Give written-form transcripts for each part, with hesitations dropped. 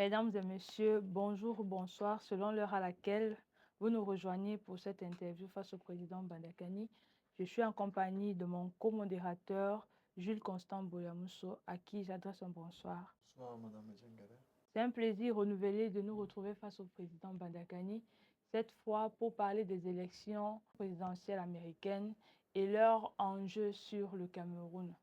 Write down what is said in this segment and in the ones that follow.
Mesdames et messieurs, bonjour ou bonsoir selon l'heure à laquelle vous nous rejoignez pour cette interview face au président Bandakani. Je suis en compagnie de mon co-modérateur Jules Constant Boyamuso, à qui j'adresse un bonsoir. Bonsoir, Madame Djengere. C'est un plaisir renouvelé de nous retrouver face au président Bandakani, cette fois pour parler des élections présidentielles américaines et leurs enjeux sur le Cameroun.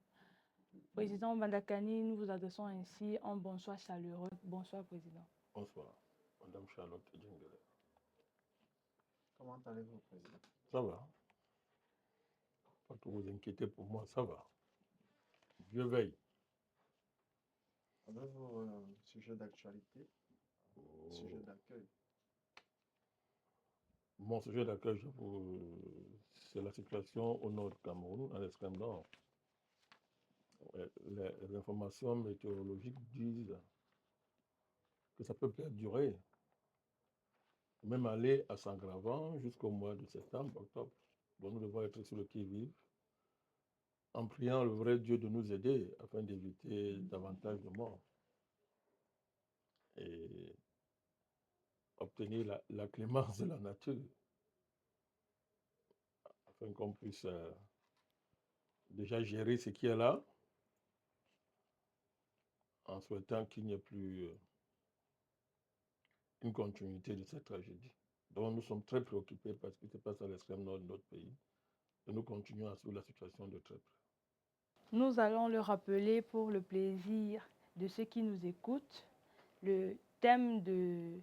Président Bandakani, nous vous adressons ainsi un bonsoir chaleureux. Bonsoir, Président. Bonsoir, Madame Charlotte Djengele. Comment allez-vous, Président? Ça va? Pas trop vous inquiéter pour moi, ça va. Dieu veille. Avez-vous un sujet d'actualité, sujet d'accueil? Mon sujet d'accueil, c'est la situation au nord du Cameroun, à l'extrême nord. Les informations météorologiques disent que ça peut perdurer, même aller à s'aggravant jusqu'au mois de septembre, octobre. Donc nous devons être sur le qui-vive, en priant le vrai Dieu de nous aider afin d'éviter davantage de morts et obtenir la clémence de la nature, afin qu'on puisse déjà gérer ce qui est là, en souhaitant qu'il n'y ait plus une continuité de cette tragédie. Donc nous sommes très préoccupés par ce qui se passe à l'extrême nord de notre pays, et nous continuons à suivre la situation de très près. Nous allons le rappeler pour le plaisir de ceux qui nous écoutent. Le thème de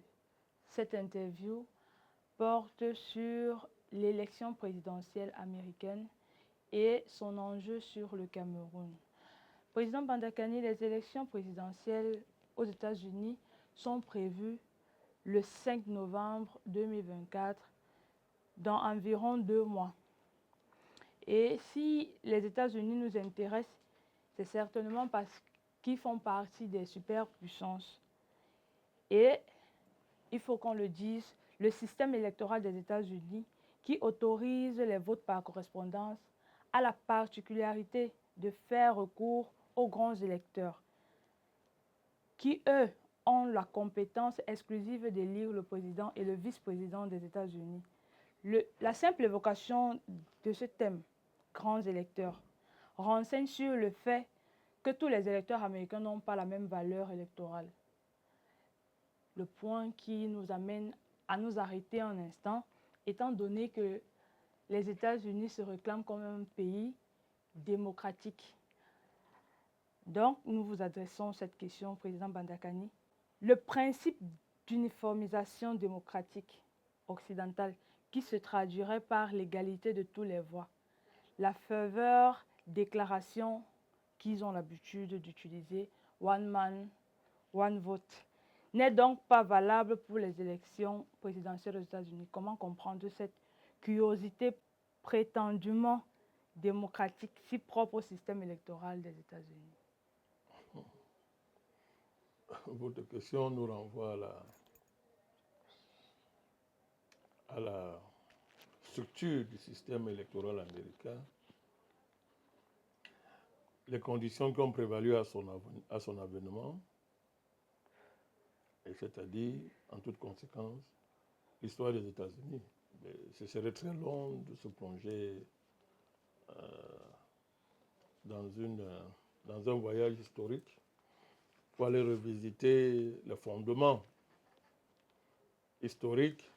cette interview porte sur l'élection présidentielle américaine et son enjeu sur le Cameroun. Président Bandakani, les élections présidentielles aux États-Unis sont prévues le 5 novembre 2024, dans environ 2 mois. Et si les États-Unis nous intéressent, c'est certainement parce qu'ils font partie des superpuissances. Et il faut qu'on le dise, le système électoral des États-Unis qui autorise les votes par correspondance a la particularité de faire recours aux grands électeurs qui, eux, ont la compétence exclusive d'élire le président et le vice-président des États-Unis. La simple évocation de ce thème, grands électeurs, renseigne sur le fait que tous les électeurs américains n'ont pas la même valeur électorale. Le point qui nous amène à nous arrêter un instant, étant donné que les États-Unis se réclament comme un pays démocratique. Donc, nous vous adressons cette question, Président Bandakani. Le principe d'uniformisation démocratique occidentale qui se traduirait par l'égalité de tous les voix, la ferveur déclaration qu'ils ont l'habitude d'utiliser, one man, one vote, n'est donc pas valable pour les élections présidentielles aux États-Unis. Comment comprendre cette curiosité prétendument démocratique si propre au système électoral des États-Unis? Votre question nous renvoie à la structure du système électoral américain, les conditions qui ont prévalu à son avènement, et c'est-à-dire, en toute conséquence, l'histoire des États-Unis. Ce serait très long de se plonger dans un voyage historique pour aller revisiter les fondements historiques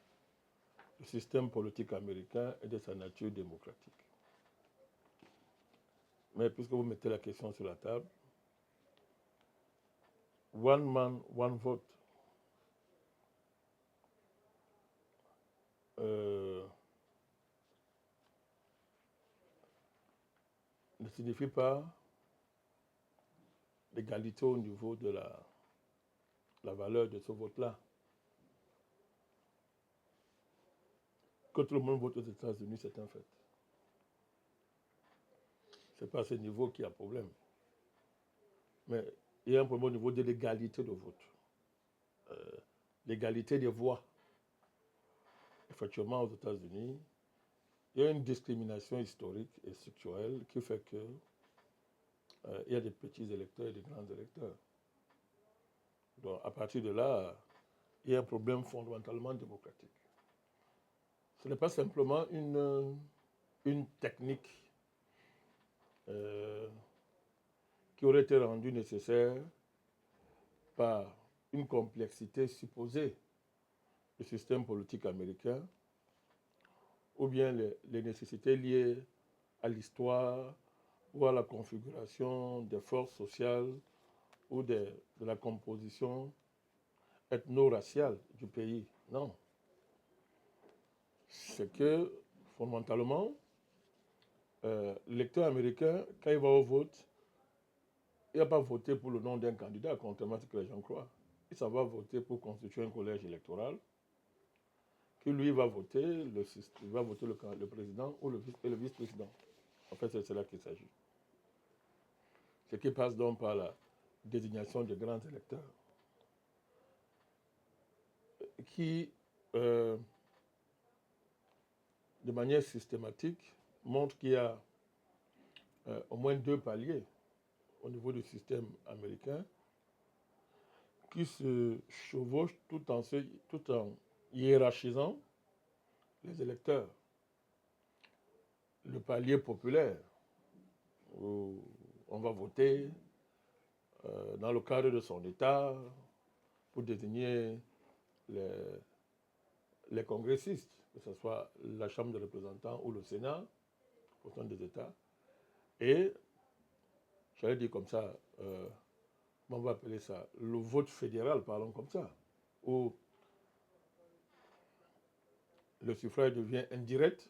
du système politique américain et de sa nature démocratique. Mais puisque vous mettez la question sur la table, one man, one vote, ne signifie pas l'égalité au niveau de la valeur de ce vote-là. Que tout le monde vote aux États-Unis, c'est un fait. Ce n'est pas à ce niveau qu'il y a problème. Mais il y a un problème au niveau de l'égalité de vote. L'égalité des voix. Effectivement, aux États-Unis, il y a une discrimination historique et structurelle qui fait qu'il y a des petits électeurs et des grands électeurs. Donc, à partir de là, il y a un problème fondamentalement démocratique. Ce n'est pas simplement une technique qui aurait été rendue nécessaire par une complexité supposée du système politique américain, ou bien les nécessités liées à l'histoire ou à la configuration des forces sociales ou de la composition ethno-raciale du pays. Non. C'est que, fondamentalement, l'électeur américain, quand il va au vote, il ne va pas voter pour le nom d'un candidat, contrairement à ce que les gens croient. Il s'en va voter pour constituer un collège électoral, qui lui va voter le président ou le vice-président. En fait, c'est cela qu'il s'agit. Ce qui passe donc par la désignation de grands électeurs, qui, de manière systématique, montre qu'il y a au moins 2 paliers au niveau du système américain qui se chevauchent tout en hiérarchisant les électeurs. Le palier populaire, où on va voter dans le cadre de son État pour désigner les congressistes, que ce soit la Chambre des représentants ou le Sénat, au sein des États. Et, j'allais dire comme ça, on va appeler ça le vote fédéral, parlons comme ça, où le suffrage devient indirect.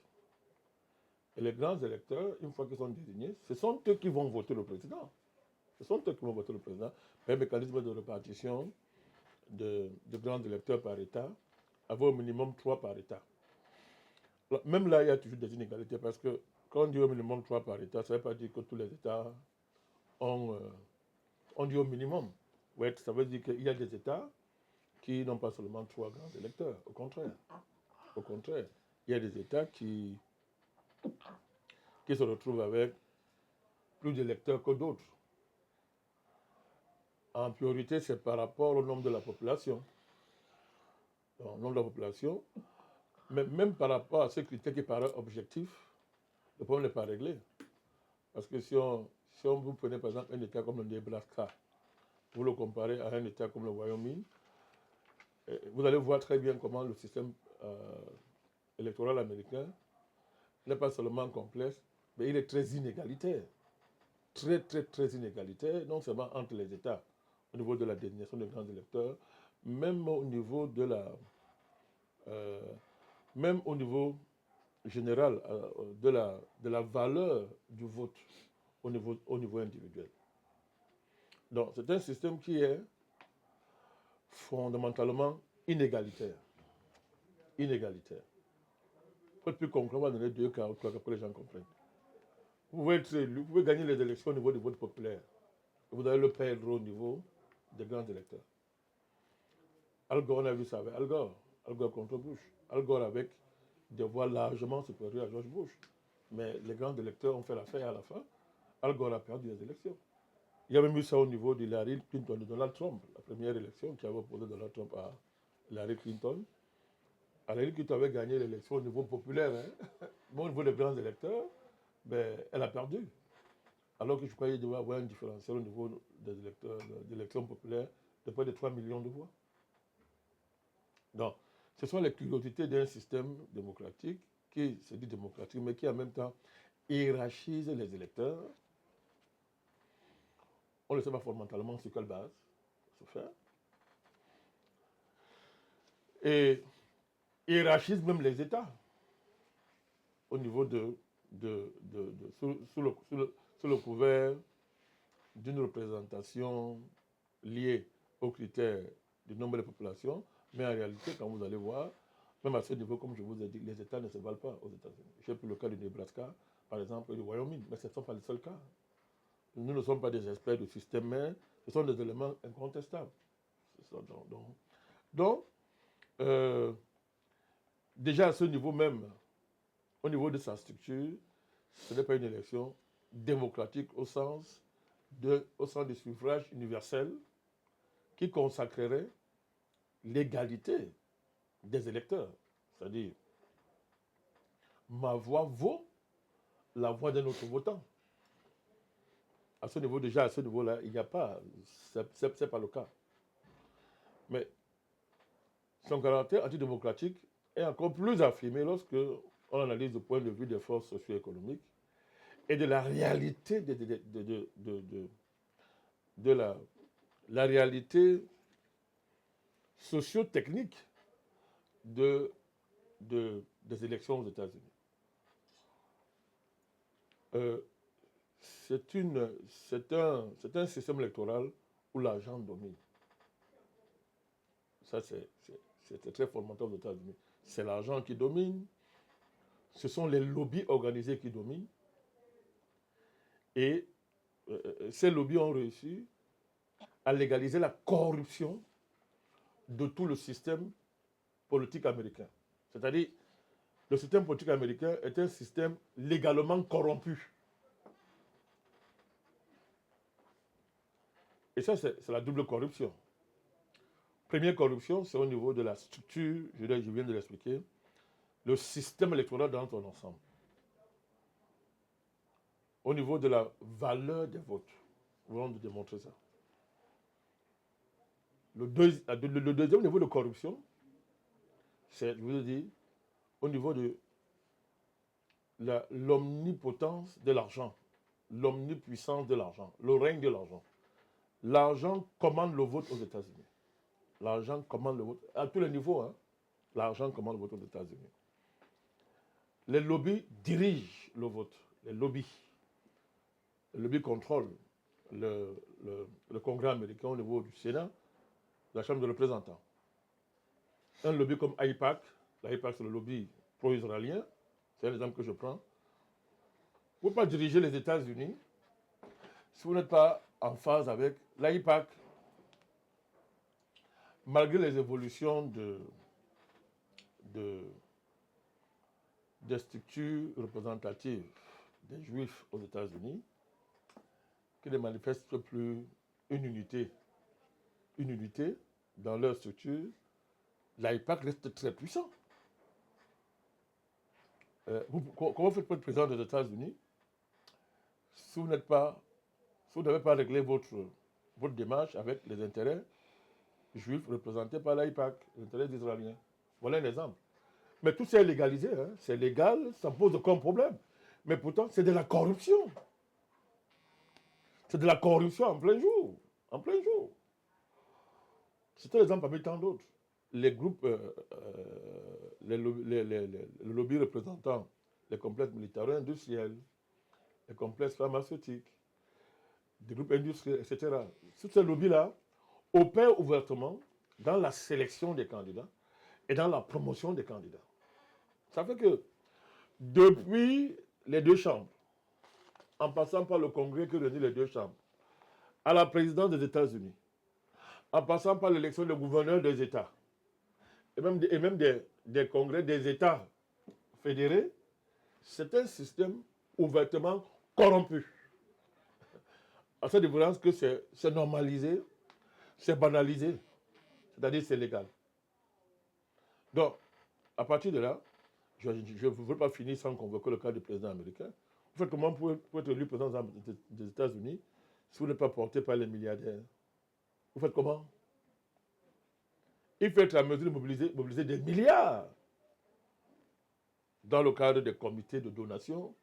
Et les grands électeurs, une fois qu'ils sont désignés, ce sont eux qui vont voter le président. Ce sont eux qui vont voter le président. Un mécanisme de répartition de grands électeurs par État, avoir au minimum 3 par État. Même là, il y a toujours des inégalités parce que quand on dit au minimum 3 par État, ça ne veut pas dire que tous les États ont dit au minimum. Ouais, ça veut dire qu'il y a des États qui n'ont pas seulement 3 grands électeurs. Au contraire. Au contraire, il y a des États qui se retrouvent avec plus d'électeurs que d'autres. En priorité, c'est par rapport au nombre de la population. Donc, le nombre de la population, mais même par rapport à ce critère qui paraît objectif, le problème n'est pas réglé. Parce que si on vous prenez par exemple un État comme le Nebraska, vous le comparez à un État comme le Wyoming, vous allez voir très bien comment le système électoral américain n'est pas seulement complexe, mais il est très inégalitaire. Très, très, très inégalitaire, non seulement entre les États, au niveau de la désignation des grands électeurs, même au niveau même au niveau général de la valeur du vote au niveau individuel. Donc, c'est un système qui est fondamentalement inégalitaire. Inégalitaire. Pour être plus concret, on va donner 2 cas pour que les gens comprennent. Vous pouvez gagner les élections au niveau du vote populaire. Vous allez le perdre au niveau des grands électeurs. Al Gore, on a vu ça avec Al Gore. Al Gore contre Bush. Al Gore avec des voix largement supérieures à George Bush. Mais les grands électeurs ont fait l'affaire à la fin. Al Gore a perdu les élections. Il y a même eu ça au niveau d'Hillary Clinton, de Donald Trump, la première élection qui avait opposé Donald Trump à Hillary Clinton. Hillary Clinton avait gagné l'élection au niveau populaire, hein. Mais au niveau des grands électeurs, elle a perdu. Alors que je croyais qu'il devait y avoir un différentiel au niveau des électeurs, des élections populaires de près de 3 millions de voix. Donc, ce sont les curiosités d'un système démocratique qui se dit démocratique, mais qui en même temps hiérarchise les électeurs. On ne sait pas fondamentalement sur quelle base ça se fait. Et hiérarchise même les États au niveau sous le couvert d'une représentation liée aux critères du nombre de populations. Mais en réalité, quand vous allez voir, même à ce niveau, comme je vous ai dit, les États ne se valent pas aux États-Unis. J'ai pris le cas du Nebraska, par exemple, et du Wyoming, mais ce ne sont pas les seuls cas. Nous ne sommes pas des experts du système, mais ce sont des éléments incontestables. Donc, déjà à ce niveau même, au niveau de sa structure, ce n'est pas une élection démocratique au sens du suffrage universel qui consacrerait l'égalité des électeurs. C'est-à-dire, ma voix vaut la voix d'un autre votant. À ce niveau, déjà, à ce niveau-là, il n'y a pas, c'est pas le cas. Mais son caractère antidémocratique est encore plus affirmé lorsque on analyse le point de vue des forces socio-économiques et de la réalité de la réalité socio-technique des élections aux États-Unis. C'est un système électoral où l'argent domine. Ça, c'est très fondamental aux États-Unis. C'est l'argent qui domine, ce sont les lobbies organisés qui dominent, et ces lobbies ont réussi à légaliser la corruption de tout le système politique américain. C'est-à-dire, le système politique américain est un système légalement corrompu. Et ça, c'est la double corruption. Première corruption, c'est au niveau de la structure, je viens de l'expliquer, le système électoral dans son ensemble. Au niveau de la valeur des votes, nous allons démontrer ça. Le deuxième niveau de corruption, c'est, je vous ai dit, au niveau de l'omnipotence de l'argent, l'omnipuissance de l'argent, le règne de l'argent. L'argent commande le vote aux États-Unis. L'argent commande le vote à tous les niveaux. Hein. L'argent commande le vote aux États-Unis. Les lobbies dirigent le vote. Les lobbies contrôlent le Congrès américain au niveau du Sénat, la Chambre des représentants. Un lobby comme AIPAC, l'AIPAC c'est le lobby pro-israélien, c'est l'exemple que je prends. Vous ne pouvez pas diriger les États-Unis si vous n'êtes pas en phase avec l'AIPAC. Malgré les évolutions des structures représentatives des Juifs aux États-Unis, qui ne manifestent plus une unité dans leur structure, l'AIPAC reste très puissant. Comment vous faites pour être président des États-Unis si vous n'avez pas réglé votre démarche avec les intérêts juifs représentés par l'AIPAC, les intérêts israéliens? Voilà un exemple. Mais tout ça est légalisé, hein. C'est légal, ça pose aucun problème. Mais pourtant, c'est de la corruption. C'est de la corruption en plein jour. En plein jour. C'est un exemple parmi tant d'autres. Les groupes, les lobbies représentant les complexes militaires industriels, les complexes pharmaceutiques, des groupes industriels, etc. Tous ces lobbies-là opèrent ouvertement dans la sélection des candidats et dans la promotion des candidats. Ça fait que depuis les deux chambres, en passant par le Congrès qui réunit les deux chambres, à la présidence des États-Unis, en passant par l'élection des gouverneurs des États, et même des congrès des États fédérés, c'est un système ouvertement corrompu. À cette différence que c'est normalisé, c'est banalisé, c'est-à-dire c'est légal. Donc, à partir de là, je ne veux pas finir sans convoquer le cas du président américain. En fait, comment pour être élu président des États-Unis si vous n'êtes pas porté par les milliardaires? Vous faites comment? Il faut être à mesure de mobiliser des milliards dans le cadre des comités de donation.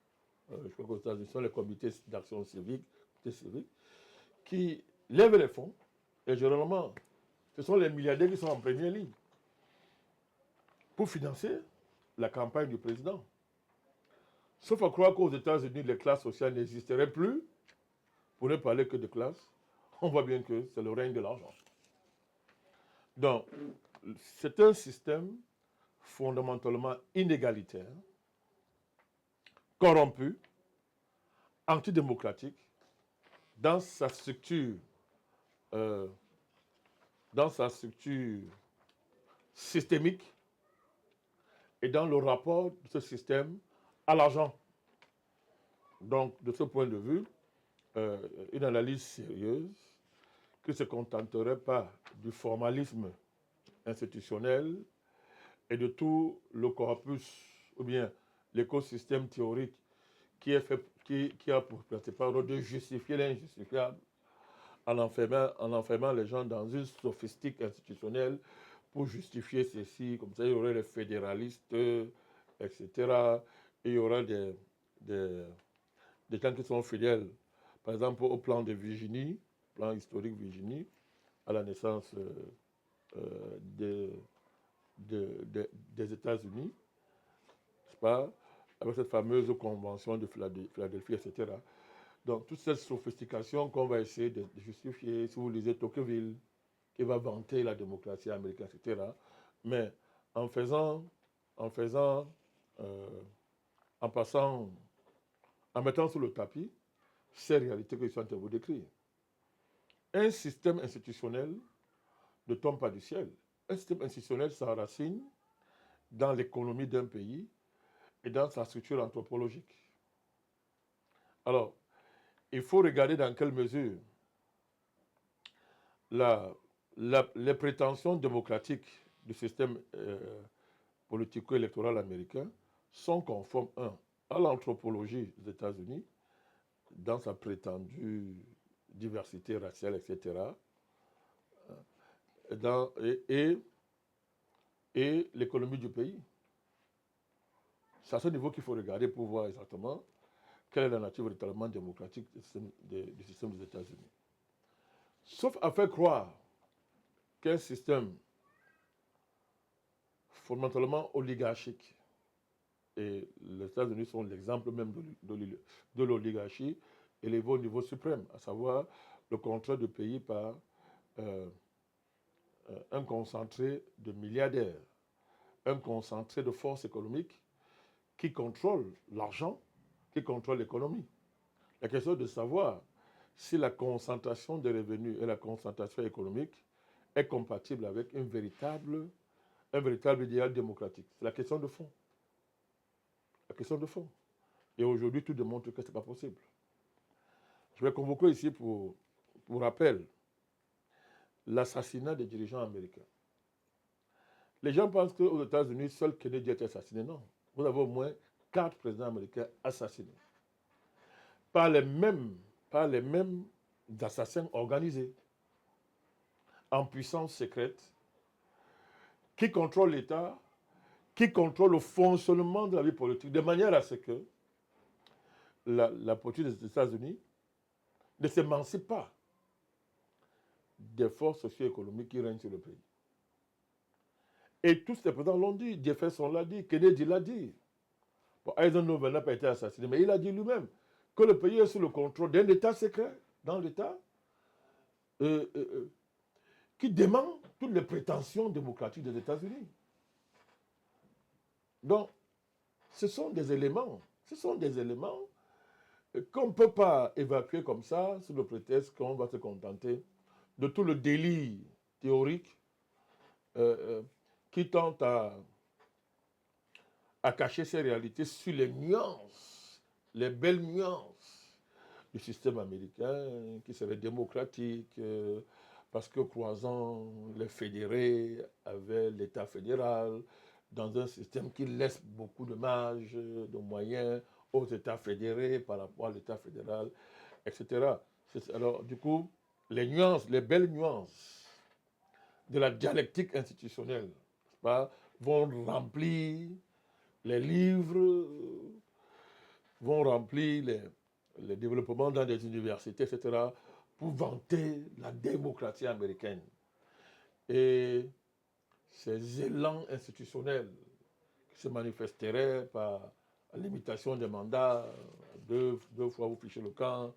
Je crois qu'aux États-Unis, ce sont les comités d'action civique, qui lèvent les fonds. Et généralement, ce sont les milliardaires qui sont en première ligne pour financer la campagne du président. Sauf à croire qu'aux États-Unis, les classes sociales n'existeraient plus, pour ne parler que de classe. On voit bien que c'est le règne de l'argent. Donc, c'est un système fondamentalement inégalitaire, corrompu, antidémocratique, dans sa structure systémique et dans le rapport de ce système à l'argent. Donc, de ce point de vue, une analyse sérieuse qui ne se contenterait pas du formalisme institutionnel et de tout le corpus, ou bien l'écosystème théorique qui a pour principal rôle de justifier l'injustifiable en enfermant les gens dans une sophistique institutionnelle pour justifier ceci. Comme ça, il y aurait les fédéralistes, etc. Et il y aura des gens qui sont fidèles, par exemple, au plan de Virginie, plan historique Virginie, à la naissance des États-Unis, n'est-ce pas, avec cette fameuse convention de Philadelphie, etc. Donc, toute cette sophistication qu'on va essayer de justifier, si vous lisez Tocqueville, qui va vanter la démocratie américaine, etc. Mais en passant, en mettant sous le tapis ces réalités que je suis en train de vous décrire. Un système institutionnel ne tombe pas du ciel. Un système institutionnel s'enracine dans l'économie d'un pays et dans sa structure anthropologique. Alors, il faut regarder dans quelle mesure les prétentions démocratiques du système politico-électoral américain sont conformes, à l'anthropologie des États-Unis, dans sa prétendue diversité raciale, etc., et l'économie du pays. C'est à ce niveau qu'il faut regarder pour voir exactement quelle est la nature véritablement démocratique du système des États-Unis. Sauf à faire croire qu'un système fondamentalement oligarchique, et les États-Unis sont l'exemple même de l'oligarchie élevée au niveau suprême, à savoir le contrôle du pays par un concentré de milliardaires, un concentré de forces économiques qui contrôle l'argent, qui contrôle l'économie. La question est de savoir si la concentration des revenus et la concentration économique est compatible avec un véritable idéal démocratique. C'est la question de fond. La question de fond. Et aujourd'hui, tout démontre que ce n'est pas possible. Je vais convoquer ici pour rappel l'assassinat des dirigeants américains. Les gens pensent qu'aux États-Unis, seul Kennedy a été assassiné. Non. Vous avez au moins 4 présidents américains assassinés. Par les mêmes assassins organisés, en puissance secrète, qui contrôlent l'État, qui contrôlent le fonctionnement de la vie politique, de manière à ce que la politique des États-Unis ne s'émancipe pas des forces socio-économiques qui règnent sur le pays. Et tous les présidents l'ont dit, Jefferson l'a dit, Kennedy l'a dit. Bon, Eisenhower n'a pas été assassiné, mais il a dit lui-même que le pays est sous le contrôle d'un État secret, dans l'État, qui dément toutes les prétentions démocratiques des États-Unis. Donc, ce sont des éléments qu'on ne peut pas évacuer comme ça, sous le prétexte qu'on va se contenter de tout le délit théorique qui tente à cacher ces réalités sur les nuances, les belles nuances du système américain qui serait démocratique, parce que croisant les fédérés avec l'État fédéral, dans un système qui laisse beaucoup de marge, de moyens aux États fédérés par rapport à l'État fédéral, etc. Alors, du coup, les nuances, les belles nuances de la dialectique institutionnelle, vont remplir les livres, vont remplir les développements dans des universités, etc., pour vanter la démocratie américaine. Et ces élans institutionnels qui se manifesteraient par la limitation des mandats, deux fois vous fichez le camp,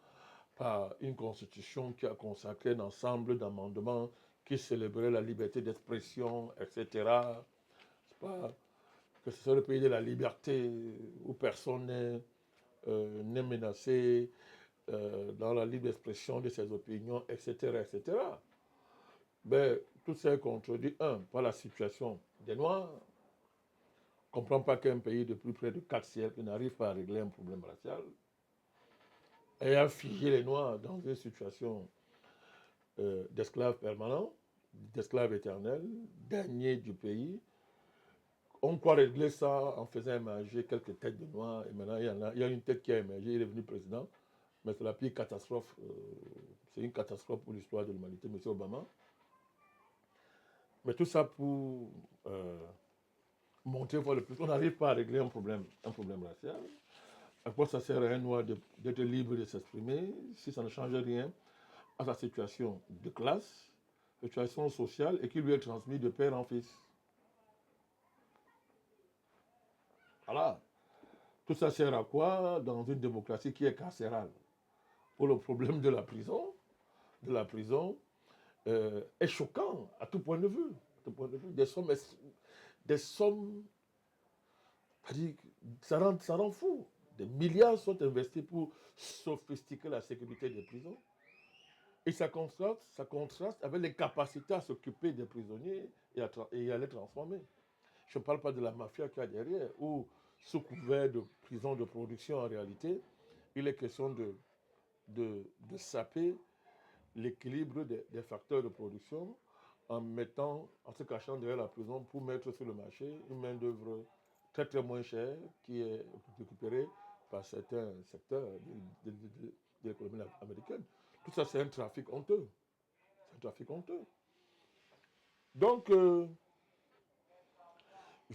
par une constitution qui a consacré un ensemble d'amendements qui célébraient la liberté d'expression, etc. C'est pas que ce soit le pays de la liberté où personne n'est menacé dans la libre expression de ses opinions, etc., etc. Mais tout ça est contredit, par la situation des Noirs. On ne comprend pas qu'un pays de plus près de 4 siècles n'arrive pas à régler un problème racial et à figer les Noirs dans une situation d'esclaves permanents, d'esclaves éternels, derniers du pays. On croit régler ça en faisant émerger quelques têtes de noirs. Et maintenant, il y a une tête qui a émergé, il est devenu président. Mais c'est la pire catastrophe. C'est une catastrophe pour l'histoire de l'humanité, M. Obama. Mais tout ça pour montrer une fois le plus. On n'arrive pas à régler un problème racial. À quoi ça sert à un noir d'être libre de s'exprimer si ça ne change rien à sa situation de classe, situation sociale, et qui lui est transmise de père en fils. Voilà. Tout ça sert à quoi dans une démocratie qui est carcérale? Pour le problème de la prison, est choquant à tout point de vue. Des sommes, c'est-à-dire, ça rend fou. Des milliards sont investis pour sophistiquer la sécurité des prisons. Et ça contraste avec les capacités à s'occuper des prisonniers et à les transformer. Je ne parle pas de la mafia qu'il y a derrière, où, sous couvert de prison de production, en réalité, il est question de saper l'équilibre des facteurs de production en se cachant derrière la prison pour mettre sur le marché une main-d'œuvre très très moins chère qui est récupérée par certains secteurs de l'économie américaine. Tout ça, c'est un trafic honteux. C'est un trafic honteux. Donc, je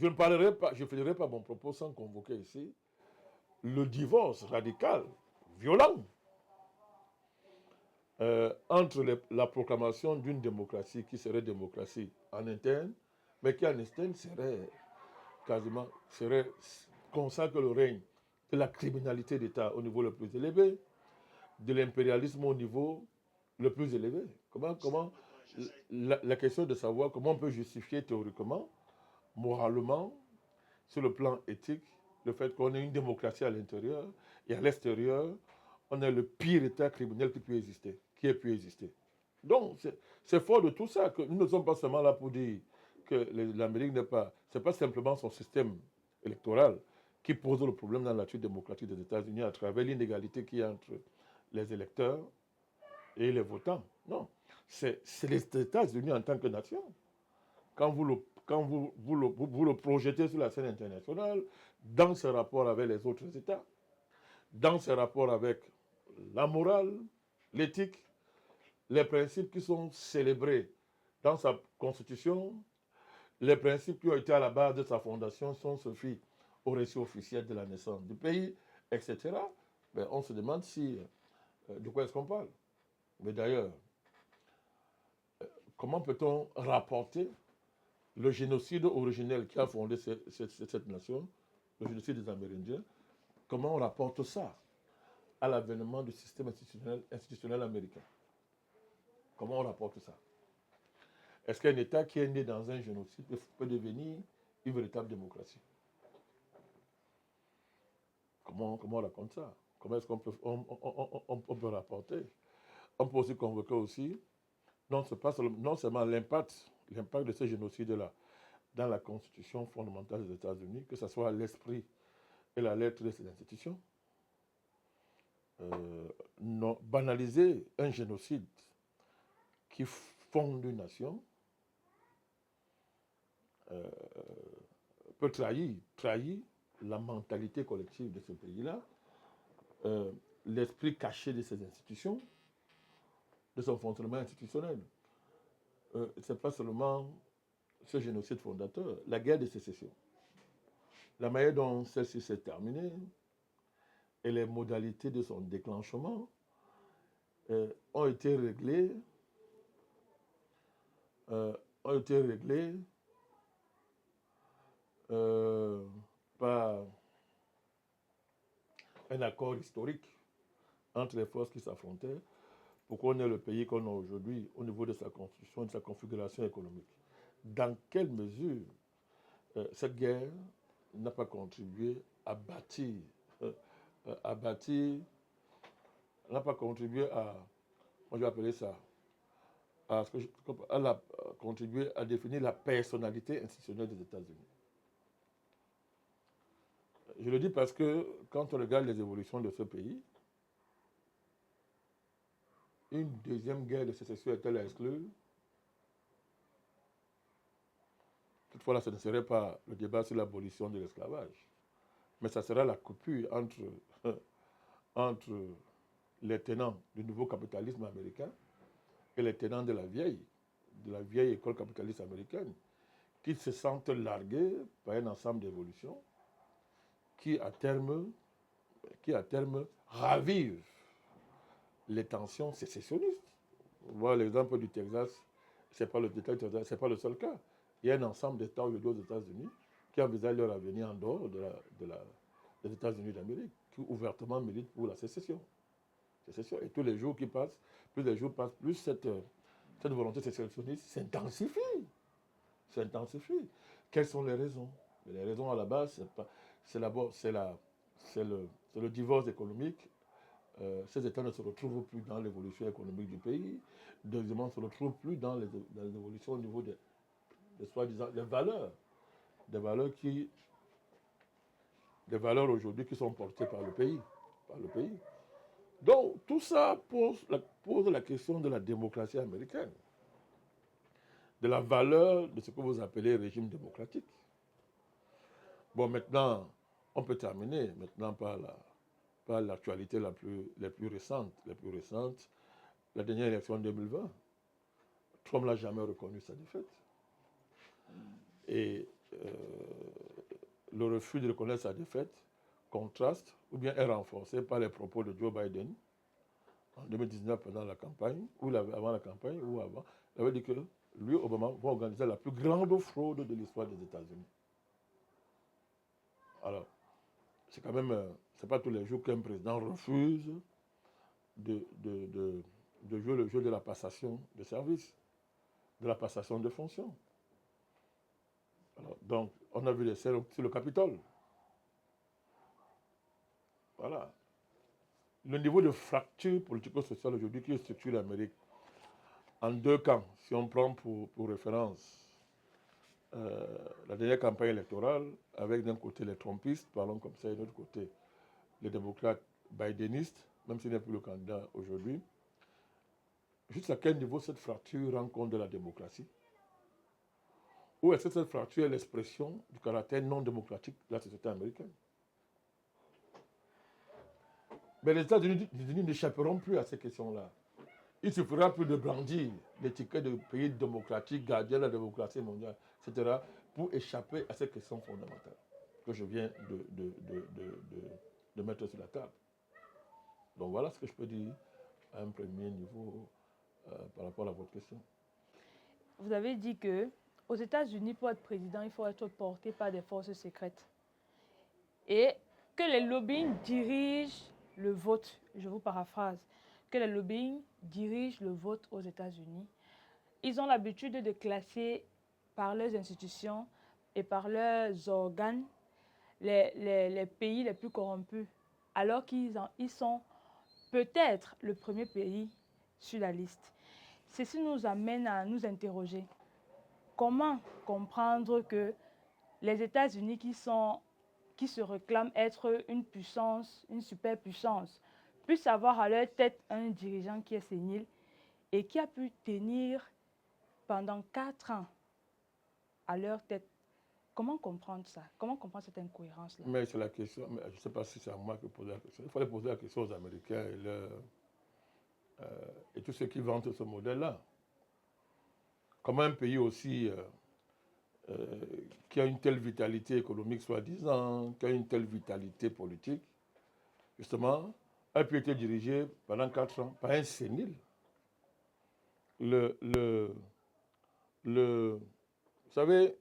ne finirai pas mon propos sans convoquer ici le divorce radical, violent, entre la proclamation d'une démocratie qui serait démocratie en interne, mais qui en externe consacre le règne de la criminalité d'État au niveau le plus élevé, de l'impérialisme au niveau le plus élevé. La question de savoir comment on peut justifier théoriquement, moralement, sur le plan éthique, le fait qu'on ait une démocratie à l'intérieur et à l'extérieur, on a le pire État criminel qui ait pu exister. Donc, c'est fort de tout ça que nous ne sommes pas seulement là pour dire que l'Amérique c'est pas simplement son système électoral qui pose le problème dans la nature démocratique des États-Unis à travers l'inégalité qu'il y a entre les électeurs et les votants. Non, c'est les États-Unis en tant que nation. Quand vous le projetez sur la scène internationale, dans ses rapports avec les autres États, dans ses rapports avec la morale, l'éthique, les principes qui sont célébrés dans sa constitution, les principes qui ont été à la base de sa fondation sont suffits au récit officiel de la naissance du pays, etc. Ben, on se demande de quoi est-ce qu'on parle. Mais d'ailleurs, comment peut-on rapporter le génocide originel qui a fondé cette nation, le génocide des Amérindiens, comment on rapporte ça à l'avènement du système institutionnel américain? Comment on rapporte ça? Est-ce qu'un État qui est né dans un génocide peut devenir une véritable démocratie? Comment on raconte ça? Comment est-ce qu'on peut, on peut rapporter? On peut aussi convoquer aussi, non seulement l'impact de ce génocide-là dans la constitution fondamentale des États-Unis, que ce soit l'esprit et la lettre de ces institutions, banaliser un génocide qui fonde une nation peut trahir la mentalité collective de ce pays-là, l'esprit caché de ces institutions, de son fonctionnement institutionnel. Ce n'est pas seulement ce génocide fondateur, la guerre de sécession. La manière dont celle-ci s'est terminée et les modalités de son déclenchement ont été réglées par un accord historique entre les forces qui s'affrontaient pour qu'on ait le pays qu'on a aujourd'hui au niveau de sa constitution et de sa configuration économique. Dans quelle mesure cette guerre n'a pas contribué à bâtir, n'a pas contribué à, moi je vais appeler ça, elle a contribué à définir la personnalité institutionnelle des États-Unis. Je le dis parce que quand on regarde les évolutions de ce pays, une deuxième guerre de sécession est-elle à exclure? Toutefois, là, ce ne serait pas le débat sur l'abolition de l'esclavage, mais ça sera la coupure entre les tenants du nouveau capitalisme américain et les tenants de la vieille école capitaliste américaine, qui se sentent largués par un ensemble d'évolutions qui, à terme, ravivent les tensions sécessionnistes. Voilà l'exemple du Texas, ce n'est pas le seul cas. Il y a un ensemble d'États aujourd'hui aux États-Unis qui envisagent leur avenir en dehors des États-Unis d'Amérique, qui ouvertement militent pour la sécession. Et tous les jours qui passent, plus cette volonté sécessionniste s'intensifie. Quelles sont les raisons? Les raisons à la base, c'est le divorce économique. Ces États ne se retrouvent plus dans l'évolution économique du pays. Deuxièmement, ne se retrouvent plus dans les évolutions au niveau des soi-disant des valeurs aujourd'hui qui sont portées par le pays. Donc, tout ça pose la question de la démocratie américaine, de la valeur de ce que vous appelez régime démocratique. Bon, maintenant, on peut terminer par l'actualité les plus récentes. La dernière élection de 2020, Trump n'a jamais reconnu sa défaite. Et le refus de reconnaître sa défaite contraste ou bien est renforcé par les propos de Joe Biden en 2019 pendant la campagne, ou avant la campagne, ou avant. Il avait dit que lui, Obama, va organiser la plus grande fraude de l'histoire des États-Unis. Alors, c'est quand même, c'est pas tous les jours qu'un président refuse de jouer le jeu de la passation de service, de la passation de fonctions. Alors, donc, on a vu les scènes sur le Capitole. Voilà. Le niveau de fracture politico-sociale aujourd'hui qui structure l'Amérique en deux camps, si on prend pour référence la dernière campagne électorale, avec d'un côté les trumpistes, parlons comme ça, et de l'autre côté les démocrates bidenistes, même s'il n'est plus le candidat aujourd'hui, jusqu'à quel niveau cette fracture rend compte de la démocratie? Ou est-ce que cette fracture est l'expression du caractère non démocratique de la société américaine? Mais les États-Unis n'échapperont plus à ces questions-là. Il suffira plus de brandir l'étiquette de pays démocratique, gardien de la démocratie mondiale, etc., pour échapper à ces questions fondamentales que je viens de mettre sur la table. Donc voilà ce que je peux dire à un premier niveau par rapport à votre question. Vous avez dit que aux États-Unis, pour être président, il faut être porté par des forces secrètes. Et que les lobbying dirigent le vote. Je vous paraphrase. Que les lobbying dirigent le vote aux États-Unis. Ils ont l'habitude de classer par leurs institutions et par leurs organes les pays les plus corrompus, alors qu'ils sont peut-être le premier pays sur la liste. Ceci nous amène à nous interroger. Comment comprendre que les États-Unis qui se réclament être une puissance, une superpuissance, puissent avoir à leur tête un dirigeant qui est sénile et qui a pu tenir pendant 4 ans à leur tête? Comment comprendre ça? Comment comprendre cette incohérence-là? Mais c'est la question, mais je ne sais pas si c'est à moi que poser la question. Il fallait poser la question aux Américains et tous ceux qui vantent ce modèle-là. Comment un pays aussi qui a une telle vitalité économique, soi-disant, qui a une telle vitalité politique, justement, a pu être dirigé pendant 4 ans par un sénile. Vous savez,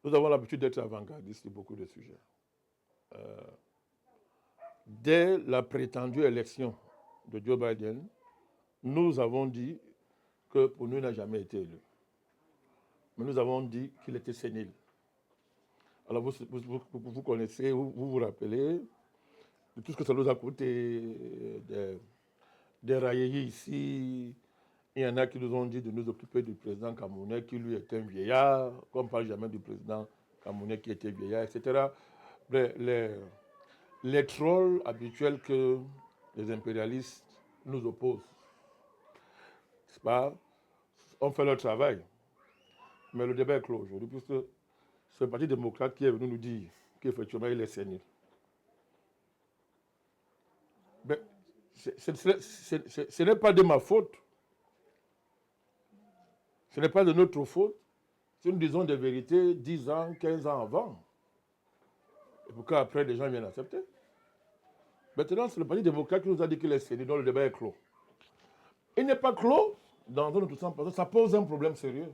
nous avons l'habitude d'être avant-gardistes sur beaucoup de sujets. Dès la prétendue élection de Joe Biden, nous avons dit que pour nous, il n'a jamais été élu. Mais nous avons dit qu'il était sénile. Alors vous connaissez, vous rappelez de tout ce que ça nous a coûté, des railleries ici. Il y en a qui nous ont dit de nous occuper du président camerounais qui lui était un vieillard, qu'on ne parle jamais du président camerounais qui était vieillard, etc. Les trolls habituels que les impérialistes nous oppose. C'est pas, on fait leur travail. Mais le débat est clos aujourd'hui, puisque c'est le Parti démocrate qui est venu nous dire qu'effectivement, il est sénile. Mais ce n'est pas de ma faute. Ce n'est pas de notre faute. Si nous disons des vérités 10 ans, 15 ans avant, et pourquoi après les gens viennent accepter? Maintenant, c'est le Parti démocrate qui nous a dit qu'il est sénile, donc le débat est clos. Il n'est pas clos dans un autre sens, parce que ça pose un problème sérieux.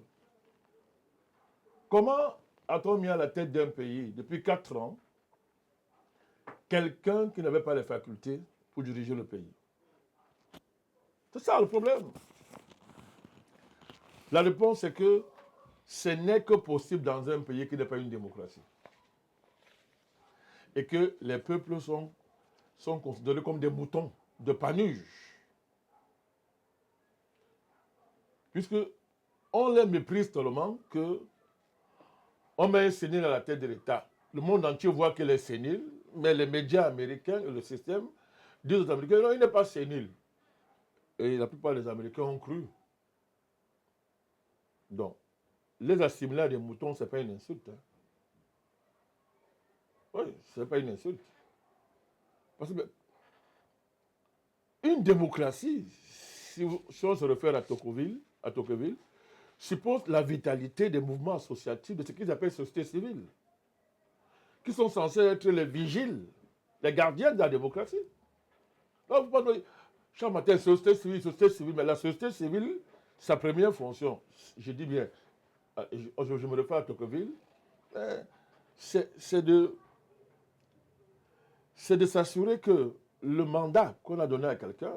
Comment a-t-on mis à la tête d'un pays, depuis 4 ans, quelqu'un qui n'avait pas les facultés pour diriger le pays? C'est ça le problème. La réponse est que ce n'est que possible dans un pays qui n'est pas une démocratie. Et que les peuples sont considérés comme des moutons de Panurge. Puisque on les méprise tellement que on met un sénile à la tête de l'État. Le monde entier voit qu'il est sénile, mais les médias américains et le système disent aux Américains, non, il n'est pas sénile. Et la plupart des Américains ont cru. Donc, les assimiler à des moutons, ce n'est pas une insulte. Hein. Oui, ce n'est pas une insulte. Parce que une démocratie, si on se réfère à Tocqueville, suppose la vitalité des mouvements associatifs de ce qu'ils appellent société civile, qui sont censés être les vigiles, les gardiens de la démocratie. Donc, vous pensez, chaque matin, société civile, mais la société civile, sa première fonction, je dis bien, je me réfère à Tocqueville, c'est de s'assurer que le mandat qu'on a donné à quelqu'un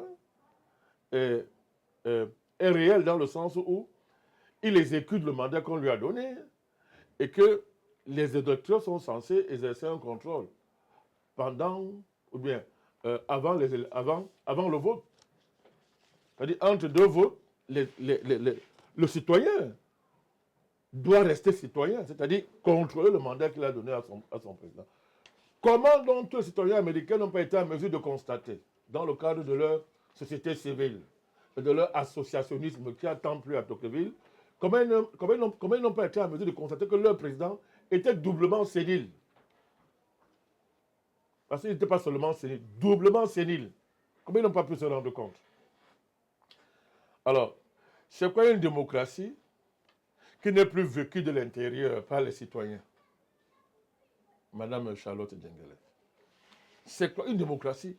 est réel dans le sens où il exécute le mandat qu'on lui a donné et que les électeurs sont censés exercer un contrôle pendant ou bien avant le vote. C'est-à-dire entre deux votes, le citoyen doit rester citoyen, c'est-à-dire contrôler le mandat qu'il a donné à son président. Comment donc les citoyens américains n'ont pas été en mesure de constater, dans le cadre de leur société civile et de leur associationnisme qui a tant plu à Tocqueville, comment ils n'ont pas été en mesure de constater que leur président était doublement sénile? Parce qu'il n'était pas seulement sénile, doublement sénile. Comment ils n'ont pas pu se rendre compte? Alors, c'est quoi une démocratie qui n'est plus vécue de l'intérieur par les citoyens? Madame Charlotte Djengele. C'est quoi une démocratie?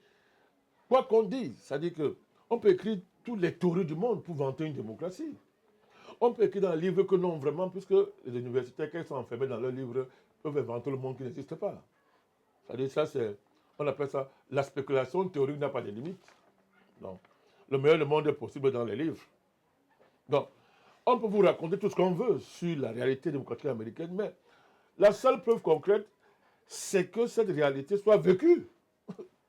Quoi qu'on dise, c'est-à-dire qu'on peut écrire tous les théories du monde pour vanter une démocratie. On peut écrire dans le livre que non, vraiment, puisque les universitaires, quand ils sont enfermés dans leurs livres, peuvent inventer le monde qui n'existe pas. C'est-à-dire, ça, on appelle ça, la spéculation théorique n'a pas de limite. Donc, le meilleur du monde est possible dans les livres. Donc, on peut vous raconter tout ce qu'on veut sur la réalité démocratique américaine, mais la seule preuve concrète, c'est que cette réalité soit vécue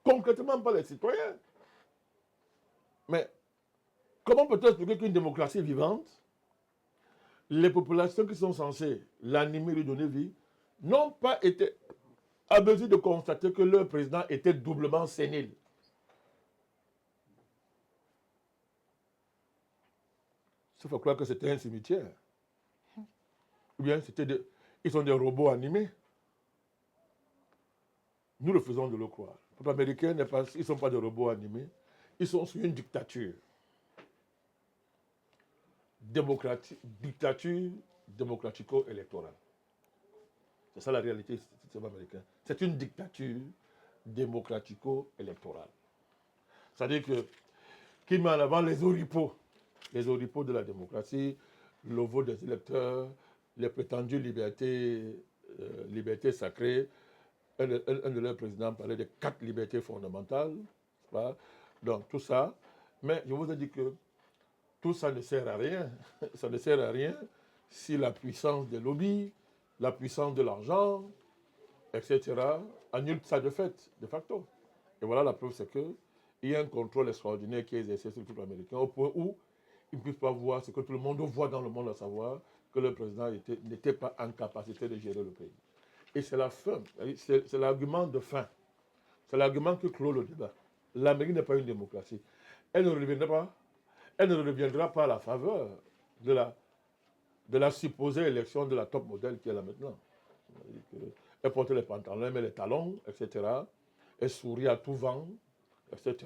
concrètement par les citoyens. Mais comment peut-on expliquer qu'une démocratie vivante, les populations qui sont censées l'animer et lui donner vie, n'ont pas été à mesure de constater que leur président était doublement sénile? Il faut croire que c'était un cimetière. Ou bien ils sont des robots animés. Nous refusons de le croire. Les peuples américains, ils ne sont pas des robots animés. Ils sont sous une dictature. Dictature démocratico-électorale. C'est ça la réalité du système américain. C'est une dictature démocratico-électorale. C'est-à-dire qui met en avant les oripeaux de la démocratie, le vote des électeurs, les prétendues libertés sacrées. Un de leurs présidents parlait de 4 libertés fondamentales. Donc tout ça. Mais je vous ai dit que tout ça ne sert à rien. Ça ne sert à rien si la puissance des lobbies, la puissance de l'argent, etc., annule ça de fait, de facto. Et voilà la preuve, c'est qu'il y a un contrôle extraordinaire qui est exercé sur le peuple américain au point où ils ne peuvent pas voir ce que tout le monde voit dans le monde, à savoir que le président n'était pas en capacité de gérer le pays. Et c'est la fin, c'est l'argument de fin. C'est l'argument qui clôt le débat. L'Amérique n'est pas une démocratie. elle ne reviendra pas à la faveur de la supposée élection de la top modèle qui est là maintenant. Elle porte les pantalons, elle met les talons, etc. Elle sourit à tout vent, etc.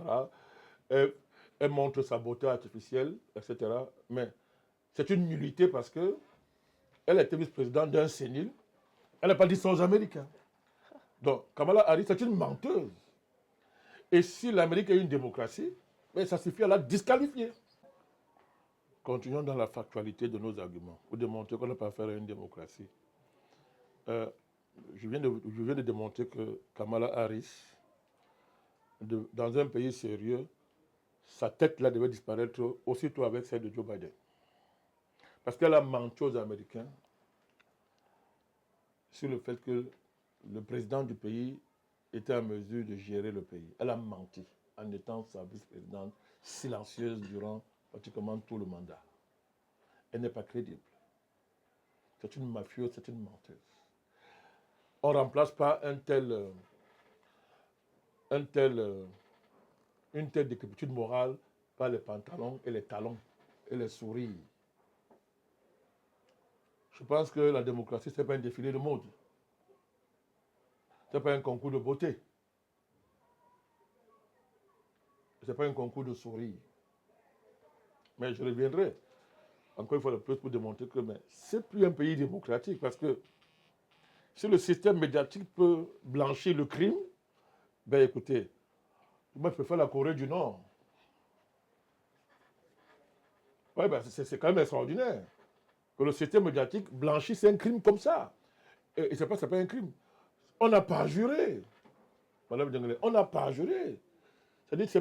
Elle montre sa beauté artificielle, etc. Mais c'est une nullité parce que elle a été vice-présidente d'un sénile. Elle n'a pas dit ça aux Américains. Donc, Kamala Harris, c'est une menteuse. Et si l'Amérique est une démocratie, mais ça suffit à la disqualifier. Continuons dans la factualité de nos arguments pour démontrer qu'on n'a pas affaire à une démocratie. Je viens de démontrer que Kamala Harris, dans un pays sérieux, sa tête là devait disparaître aussitôt avec celle de Joe Biden. Parce qu'elle a menti aux Américains sur le fait que le président du pays était en mesure de gérer le pays. Elle a menti en étant sa vice-présidente silencieuse durant pratiquement tout le mandat. Elle n'est pas crédible. C'est une mafieuse, c'est une menteuse. On ne remplace pas une telle décrépitude morale par les pantalons et les talons et les sourires. Je pense que la démocratie, ce n'est pas un défilé de mode. Ce n'est pas un concours de beauté. Ce n'est pas un concours de sourire. Mais je reviendrai encore une fois de plus pour démontrer que ce n'est plus un pays démocratique parce que si le système médiatique peut blanchir le crime, ben écoutez, moi je préfère la Corée du Nord. Oui, ben c'est quand même extraordinaire que le système médiatique blanchisse un crime comme ça. Et c'est pas un crime. On n'a pas juré. Madame Dengele, on n'a pas juré. C'est-à-dire que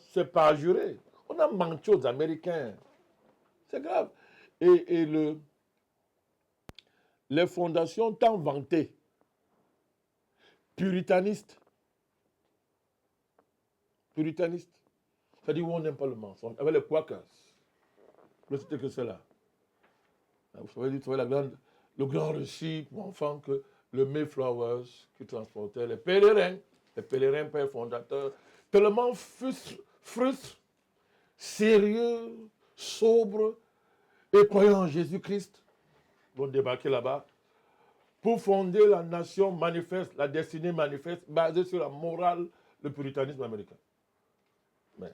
c'est pas juré. On a menti aux Américains. C'est grave. Et les fondations tant vantées, puritanistes, c'est-à-dire où on n'aime pas le mensonge, avec les Quakers. C'était que cela. Vous savez, le grand récit pour enfants que le Mayflowers qui transportait les pèlerins pères fondateurs, tellement frustres, sérieux, sobres et croyants en Jésus-Christ, vont débarquer là-bas pour fonder la nation manifeste, la destinée manifeste, basée sur la morale, le puritanisme américain. Mais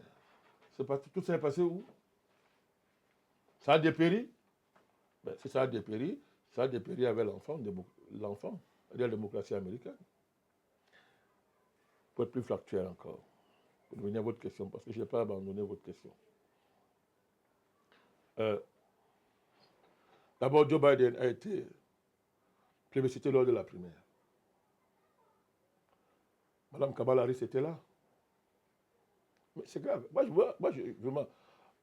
tout ça est passé où? Ça a dépéri. Ben, si ça a dépéri avec l'enfant, c'est-à-dire la démocratie américaine. Pour être plus factuel encore, pour revenir à votre question, parce que je n'ai pas abandonné votre question. D'abord, Joe Biden a été plébiscité lors de la primaire. Madame Kamala Harris était là. Mais c'est grave. Vraiment,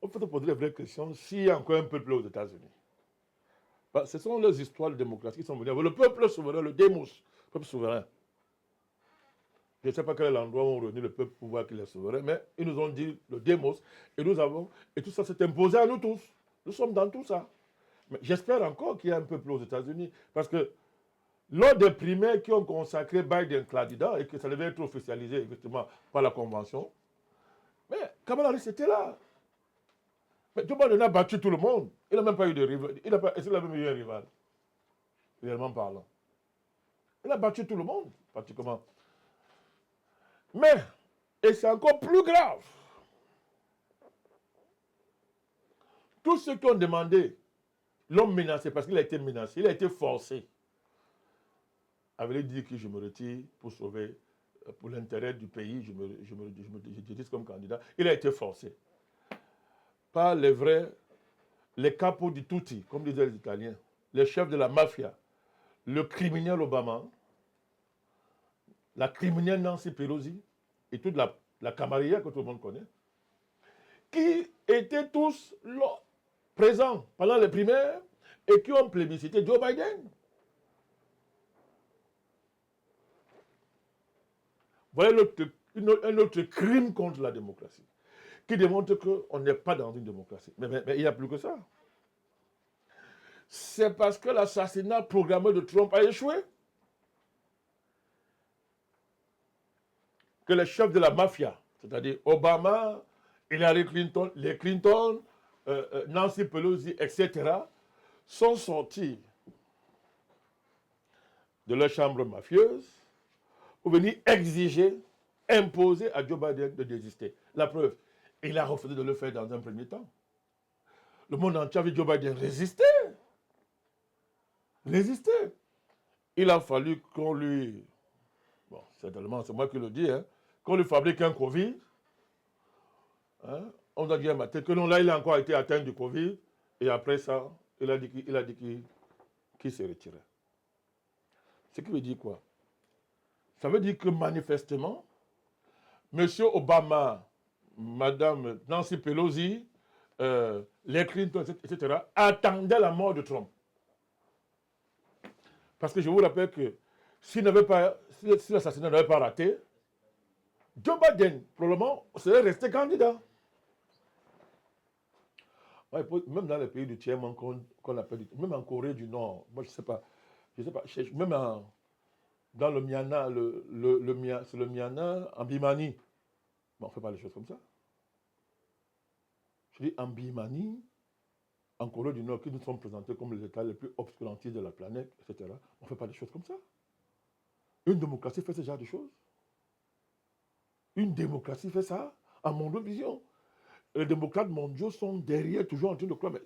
on peut se poser les vraies questions s'il y a encore un peuple aux États-Unis. Ce sont les histoires de démocratie qui sont venues. Le peuple souverain, le démos, le peuple souverain. Je ne sais pas quel est l'endroit où on réunit le peuple pour voir qu'il est souverain, mais ils nous ont dit le démos, et tout ça s'est imposé à nous tous. Nous sommes dans tout ça. Mais j'espère encore qu'il y a un peuple aux États-Unis, parce que lors des primaires qui ont consacré Biden candidat, et que ça devait être officialisé effectivement par la Convention, mais Kamala Harris était là. Mais Joe Biden a battu tout le monde. Il n'a même pas eu de rival. Est-ce qu'il a même eu un rival? Réellement parlant. Il a battu tout le monde, pratiquement. Mais, et c'est encore plus grave, tous ceux qui ont demandé l'homme menacé, parce qu'il a été menacé, il a été forcé, avait dit que je me retire pour sauver, pour l'intérêt du pays, je dis comme candidat, il a été forcé par les capos di tutti, comme disaient les Italiens, les chefs de la mafia, le criminel Obama, la criminelle Nancy Pelosi et toute la camarilla que tout le monde connaît, qui étaient tous là, présents pendant les primaires et qui ont plébiscité Joe Biden. Voilà un autre crime contre la démocratie, qui démontre qu'on n'est pas dans une démocratie. Mais il n'y a plus que ça. C'est parce que l'assassinat programmé de Trump a échoué que les chefs de la mafia, c'est-à-dire Obama Hillary Clinton, les Clinton, Nancy Pelosi, etc., sont sortis de leur chambre mafieuse pour venir exiger, imposer à Joe Biden de désister. La preuve, il a refusé de le faire dans un premier temps. Le monde entier a vu Joe Biden résister. Résister. Il a fallu qu'on lui... Bon, certainement, c'est moi qui le dis, hein, qu'on lui fabrique un Covid. Hein, on a dit un matin que non, là, il a encore été atteint du Covid. Et après ça, il a dit qu'il se retirait. Ce qui veut dire quoi? Ça veut dire que manifestement, M. Obama, Mme Nancy Pelosi, les Clinton, etc., attendaient la mort de Trump. Parce que je vous rappelle que si l'assassinat n'avait pas raté, Joe Biden, probablement, serait resté candidat. Ouais, même dans les pays du tiers-monde qu'on appelle, même en Corée du Nord, moi je ne sais pas, même dans le Myanmar, c'est le Myanmar, en Birmanie, mais on ne fait pas les choses comme ça. Je dis en Birmanie, en Corée du Nord, qui nous sont présentés comme les États les plus obscurantistes de la planète, etc., on ne fait pas des choses comme ça. Une démocratie fait ce genre de choses. Une démocratie fait ça, à mon vision. Les démocrates mondiaux sont derrière, toujours en train de croire, mais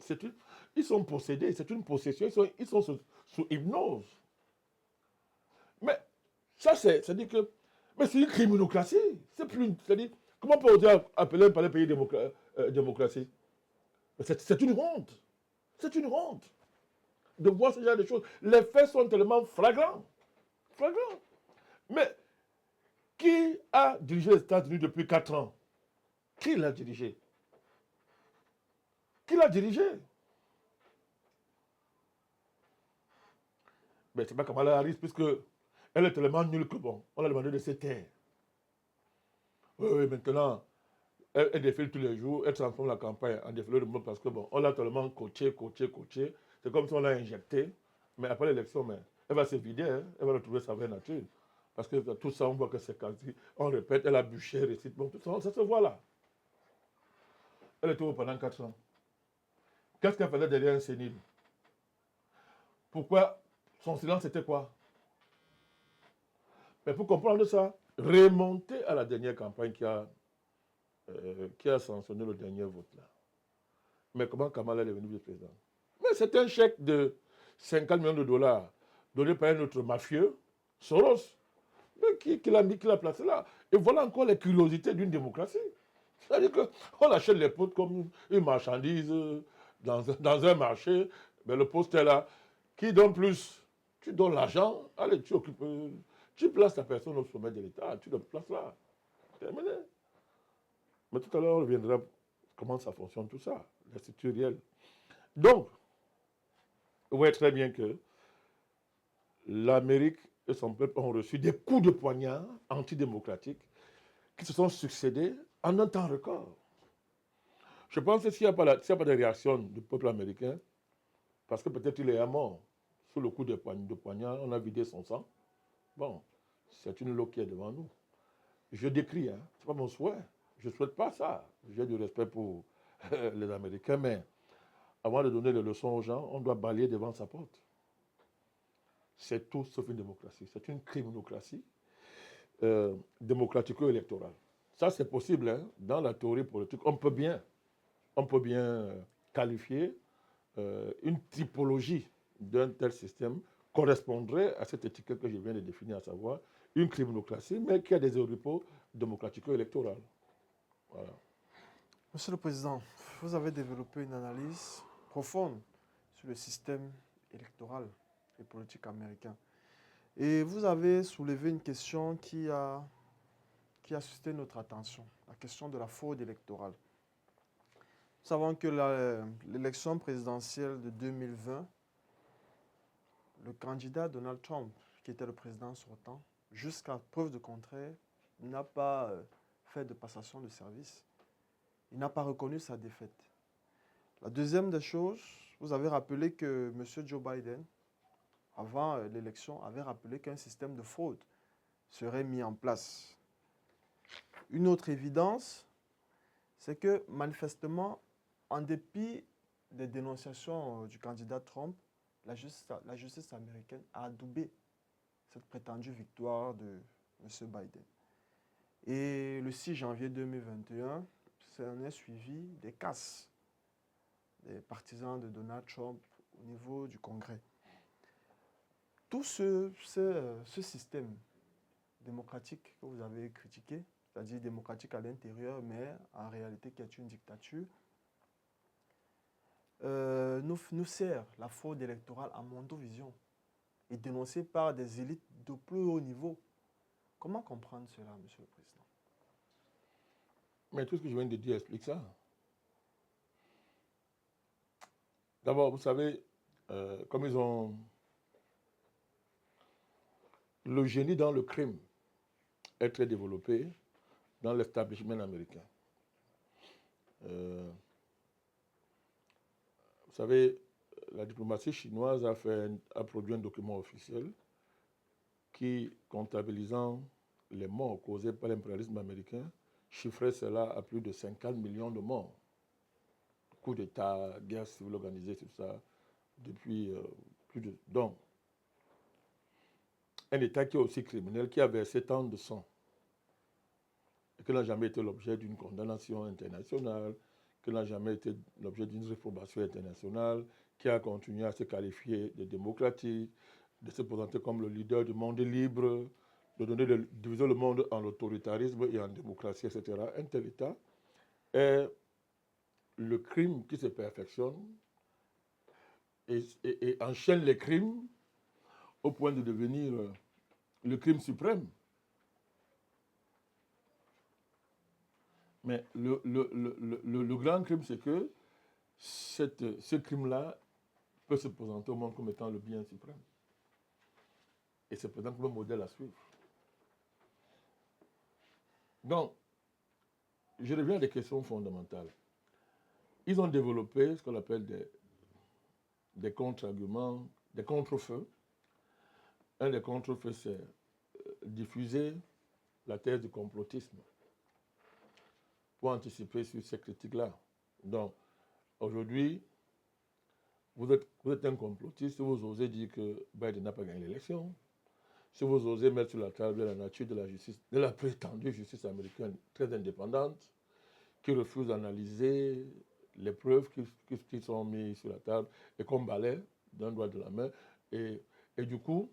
ils sont possédés, c'est une possession, ils sont sous hypnose. Mais ça, c'est-à-dire que, mais c'est une criminocratie. C'est-à-dire, comment peut-on appeler un pays démocratie? C'est une honte. C'est une honte de voir ce genre de choses. Les faits sont tellement flagrants. Flagrants. Mais qui a dirigé les États-Unis depuis 4 ans? Qui l'a dirigé? Qui l'a dirigé? Mais c'est pas Kamala Harris, puisque elle est tellement nulle que bon, on a demandé de se taire. Oui, maintenant, elle défile tous les jours, elle transforme la campagne en défilé de mode parce que bon, on l'a tellement coaché. C'est comme si on l'a injecté, mais après l'élection, elle va se vider, hein, elle va retrouver sa vraie nature. Parce que tout ça, on voit que c'est quasi, on répète, elle a bûché, récite, bon, tout ça se voit là. Elle était où pendant 4 ans? Qu'est-ce qu'elle faisait derrière un sénile? Pourquoi? Son silence, c'était quoi? Mais pour comprendre ça, remonter à la dernière campagne qui a sanctionné le dernier vote là. Mais comment Kamala est devenu vice-président? Mais c'est un chèque de 50 millions de dollars donné par un autre mafieux, Soros, mais qui l'a placé là. Et voilà encore les curiosités d'une démocratie. C'est-à-dire qu'on achète les potes comme une marchandise dans un marché, mais le poste est là. Qui donne plus? Tu donnes l'argent, allez, tu places la personne au sommet de l'État, tu le places là. Terminé. Mais tout à l'heure, on reviendra comment ça fonctionne tout ça, la structure réelle. Donc, vous voyez très bien que l'Amérique et son peuple ont reçu des coups de poignard antidémocratiques qui se sont succédés en un temps record. Je pense que s'il n'y a pas de réaction du peuple américain, parce que peut-être il est à mort, sous le coup de poignard, on a vidé son sang. Bon, c'est une loi qui est devant nous. Je décris, hein, ce n'est pas mon souhait. Je ne souhaite pas ça. J'ai du respect pour les Américains, mais avant de donner les leçons aux gens, on doit balayer devant sa porte. C'est tout sauf une démocratie. C'est une criminocratie démocratico-électorale. Ça, c'est possible, hein, dans la théorie politique. On peut bien qualifier une typologie d'un tel système correspondrait à cette étiquette que je viens de définir, à savoir une criminocratie, mais qui a des oripeaux démocratico-électorales. Voilà. Monsieur le Président, vous avez développé une analyse profonde sur le système électoral et politique américain. Et vous avez soulevé une question qui a suscité notre attention, la question de la fraude électorale. Nous savons que l'élection présidentielle de 2020, le candidat Donald Trump, qui était le président sortant, jusqu'à preuve de contraire, n'a pas fait de passation de service. Il n'a pas reconnu sa défaite. La deuxième des choses, vous avez rappelé que M. Joe Biden, avant l'élection, avait rappelé qu'un système de fraude serait mis en place. Une autre évidence, c'est que manifestement, en dépit des dénonciations du candidat Trump, la justice américaine a adoubé cette prétendue victoire de M. Biden. Et le 6 janvier 2021, s'en est suivi des casses des partisans de Donald Trump au niveau du Congrès. Tout ce système démocratique que vous avez critiqué, c'est-à-dire démocratique à l'intérieur, mais en réalité qui est une dictature, nous sert la fraude électorale en mondovision et dénoncée par des élites de plus haut niveau. Comment comprendre cela, Monsieur le Président? Mais tout ce que je viens de dire explique ça. D'abord, vous savez, comme ils ont le génie dans le crime est très développé dans l'establishment américain. Vous savez, la diplomatie chinoise a produit un document officiel qui, comptabilisant les morts causés par l'impérialisme américain, chiffrait cela à plus de 50 millions de morts. Coup d'État, guerre civile organisée, tout ça, depuis plus de... Donc, un État qui est aussi criminel, qui a versé tant de sang, et qui n'a jamais été l'objet d'une condamnation internationale, qui n'a jamais été l'objet d'une réprobation internationale, qui a continué à se qualifier de démocratique, de se présenter comme le leader du monde libre, de diviser le monde en autoritarisme et en démocratie, etc. Un tel État est le crime qui se perfectionne et enchaîne les crimes au point de devenir le crime suprême. Mais le grand crime, c'est que ce crime-là peut se présenter au monde comme étant le bien suprême. Et se présente comme un modèle à suivre. Donc, je reviens à des questions fondamentales. Ils ont développé ce qu'on appelle des contre-arguments, des contre-feux. Un des contre-feux, c'est diffuser la thèse du complotisme pour anticiper sur ces critiques-là. Donc, aujourd'hui, vous êtes un complotiste, vous osez dire que Biden n'a pas gagné l'élection. Si vous osez mettre sur la table la nature de la justice, de la prétendue justice américaine très indépendante, qui refuse d'analyser les preuves qui sont mises sur la table et qu'on balaie d'un doigt de la main. Et du coup,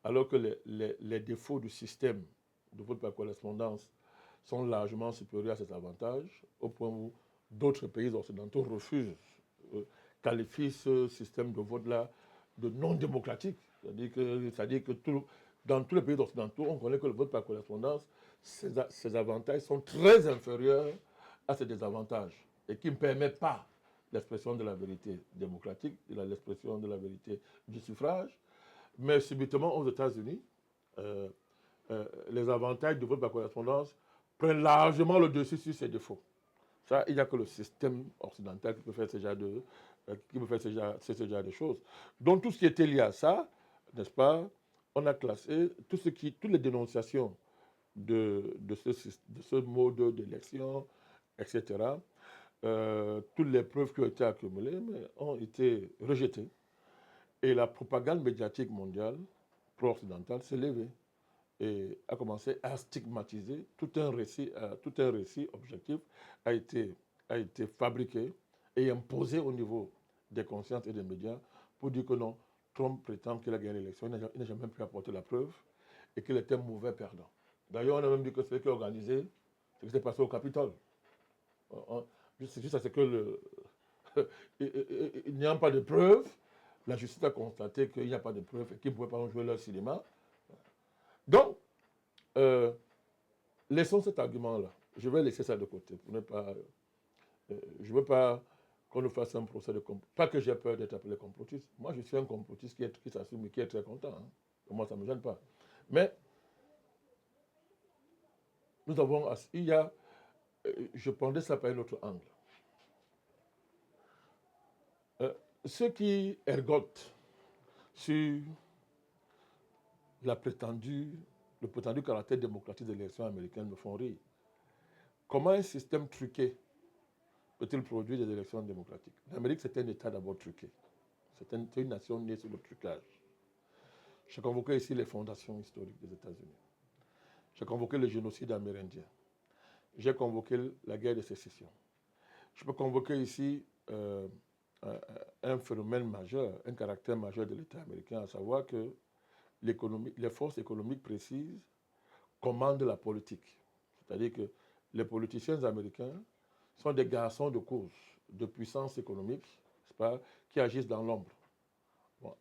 alors que les défauts du système de vote par correspondance sont largement supérieurs à cet avantage, au point où d'autres pays occidentaux refusent, qualifient ce système de vote-là de non démocratique. C'est-à-dire que dans tous les pays occidentaux, on connaît que le vote par correspondance, ses avantages sont très inférieurs à ses désavantages et qui ne permettent pas l'expression de la vérité démocratique, l'expression de la vérité du suffrage. Mais subitement, aux États-Unis, les avantages du vote par correspondance prennent largement le dessus sur ses défauts. Ça, il n'y a que le système occidental qui peut faire ce genre de choses. Donc, tout ce qui était lié à ça, n'est-ce pas, on a classé toutes les dénonciations de ce mode d'élection, etc. Toutes les preuves qui ont été accumulées ont été rejetées. Et la propagande médiatique mondiale pro-occidentale s'est levée et a commencé à stigmatiser tout un récit objectif a été fabriqué et imposé au niveau des consciences et des médias pour dire que non, Trump prétend qu'il a gagné l'élection, il n'a jamais pu apporter la preuve et qu'il était mauvais perdant. D'ailleurs, on a même dit que c'est ce qui a organisé ce qui s'est passé au Capitole. Juste à ce que il n'y a pas de preuves, la justice a constaté qu'il n'y a pas de preuves et qu'ils ne pouvaient pas jouer leur cinéma. Donc, laissons cet argument-là. Je vais laisser ça de côté pour ne pas. Je ne veux pas qu'on nous fasse un procès de complot. Pas que j'ai peur d'être appelé complotiste. Moi, je suis un complotiste qui s'assume et qui est très content. Hein. Moi, ça ne me gêne pas. Mais nous avons. Je prendrais ça par un autre angle. Ceux qui ergotent sur le prétendu caractère démocratique de l'élection américaine me font rire. comment un système truqué peut-il produire des élections démocratiques? L'Amérique, c'est un État d'abord truqué. C'est une nation née sur le trucage. J'ai convoqué ici les fondations historiques des États-Unis. J'ai convoqué le génocide amérindien. J'ai convoqué la guerre de sécession. Je peux convoquer ici un phénomène majeur, un caractère majeur de l'État américain, à savoir que les forces économiques précises commandent la politique. C'est-à-dire que les politiciens américains sont des garçons de course, de puissance économique, pas, qui agissent dans l'ombre. Bon,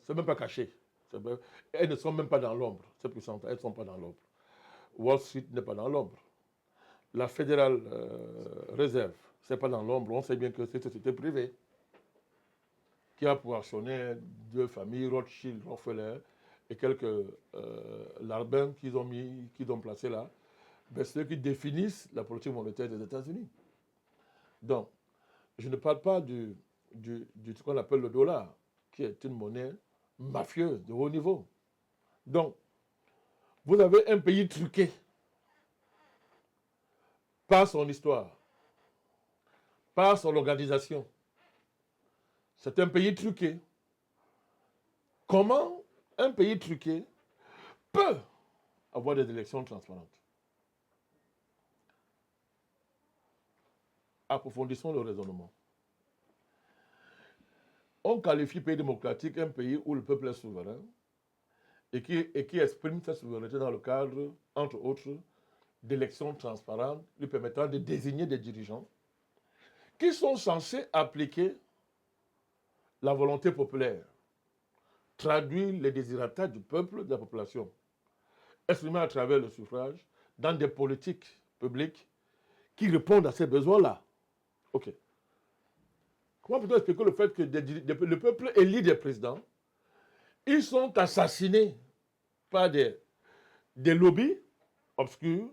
c'est même pas caché. Elles ne sont même pas dans l'ombre, ces puissances, elles ne sont pas dans l'ombre. Wall Street n'est pas dans l'ombre. La Federal Reserve, ce n'est pas dans l'ombre. On sait bien que c'est une société privée qui a pour actionnaire deux familles, Rothschild, Rockefeller, et quelques larbins qu'ils ont placés là, ben, ceux qui définissent la politique monétaire des États-Unis. Donc, je ne parle pas du ce qu'on appelle le dollar, qui est une monnaie mafieuse de haut niveau. Donc, vous avez un pays truqué par son histoire, par son organisation. C'est un pays truqué. Comment un pays truqué peut avoir des élections transparentes? Approfondissons le raisonnement. On qualifie pays démocratique un pays où le peuple est souverain et qui exprime sa souveraineté dans le cadre, entre autres, d'élections transparentes lui permettant de désigner des dirigeants qui sont censés appliquer la volonté populaire, traduire les désirata du peuple, de la population, exprimés à travers le suffrage dans des politiques publiques qui répondent à ces besoins-là. OK. Comment peut-on expliquer le fait que le peuple élit des présidents, ils sont assassinés par des lobbies obscurs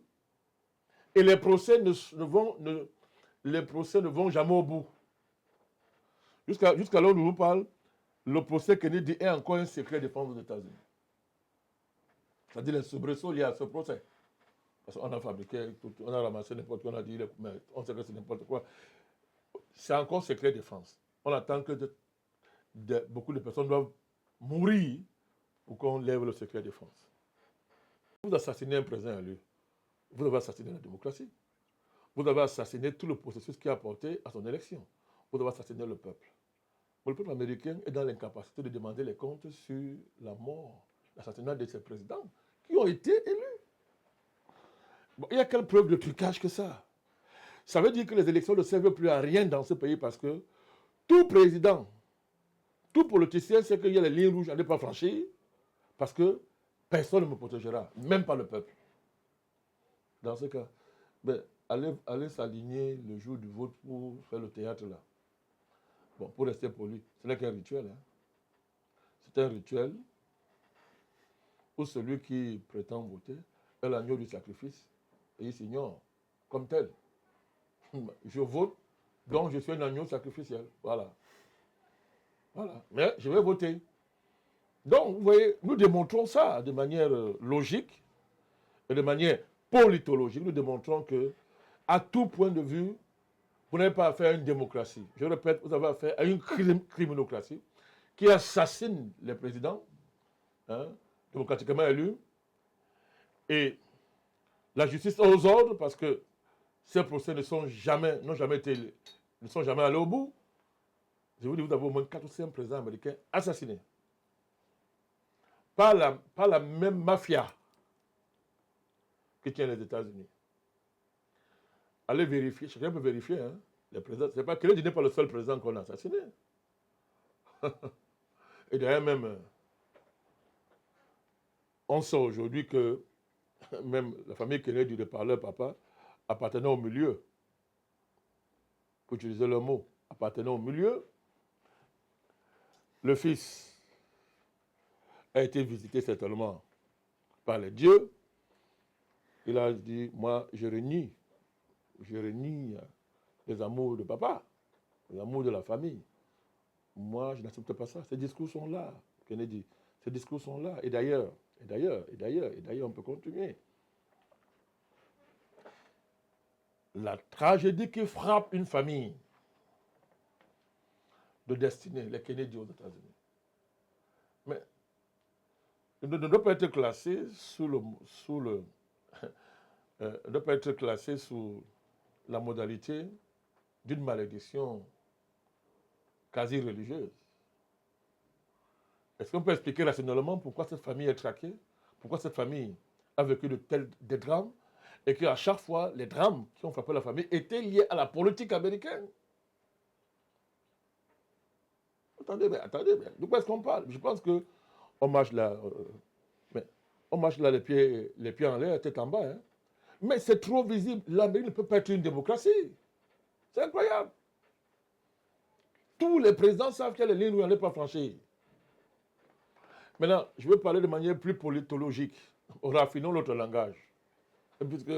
et les procès ne vont jamais au bout. Jusqu'à là où nous vous parle, le procès Kennedy est encore un secret défense aux États-Unis. C'est-à-dire les soubresauts liés à ce procès. Parce qu'on a fabriqué, on a ramassé n'importe quoi, on a dit, mais on sait que c'est n'importe quoi. C'est encore secret défense. On attend que beaucoup de personnes doivent mourir pour qu'on lève le secret défense. Vous assassinez un président élu, vous avez assassiné la démocratie. Vous avez assassiné tout le processus qui a apporté à son élection. Vous avez assassiné le peuple. Le peuple américain est dans l'incapacité de demander les comptes sur la mort, l'assassinat de ses présidents qui ont été élus. Bon, il y a quelle preuve de trucage que ça? Ça veut dire que les élections ne servent plus à rien dans ce pays parce que tout président, tout politicien sait qu'il y a les lignes rouges à ne pas franchir parce que personne ne me protégera, même pas le peuple. Dans ce cas, ben, allez s'aligner le jour du vote pour faire le théâtre là. Bon, pour rester poli, ce n'est qu'un rituel. Hein. C'est un rituel où celui qui prétend voter est l'agneau du sacrifice et il s'ignore comme tel. Je vote, donc je suis un agneau sacrificiel. Voilà. Voilà. Mais je vais voter. Donc, vous voyez, nous démontrons ça de manière logique et de manière politologique. Nous démontrons que, à tout point de vue, vous n'avez pas affaire à une démocratie. Je répète, vous avez affaire à une criminocratie qui assassine les présidents, hein, démocratiquement élus, et la justice aux ordres parce que ces procès ne sont jamais allés au bout. Je vous dis, vous avez au moins 4 ou 5 présidents américains assassinés par la même mafia qui tient les États-Unis. Allez vérifier, chacun peut vérifier. Hein, les présidents, c'est pas Kennedy n'est pas le seul président qu'on a assassiné. Et d'ailleurs même, on sait aujourd'hui que même la famille Kennedy de par leur papa appartenait au milieu. Pour utiliser le mot, appartenait au milieu. Le fils a été visité certainement par les dieux. Il a dit, moi, je renie les amours de papa, les amours de la famille. Moi, je n'accepte pas ça. Ces discours sont là, Kennedy. Ces discours sont là. Et d'ailleurs, on peut continuer. la tragédie qui frappe une famille de destinée, les Kennedy aux États-Unis. Mais il ne doit pas être classé ne doit pas être classé sous la modalité d'une malédiction quasi religieuse. Est-ce qu'on peut expliquer rationnellement pourquoi cette famille est traquée? Pourquoi cette famille a vécu des drames et qu'à chaque fois, les drames qui ont frappé la famille étaient liés à la politique américaine? Attendez, de quoi est-ce qu'on parle? Je pense que on marche là, les pieds en l'air, tête en bas. Hein. Mais c'est trop visible. L'Amérique ne peut pas être une démocratie. C'est incroyable. Tous les présidents savent qu'il y a les lignes où on n'est pas franchir. Maintenant, je veux parler de manière plus politologique. Raffinons notre langage. Puisque,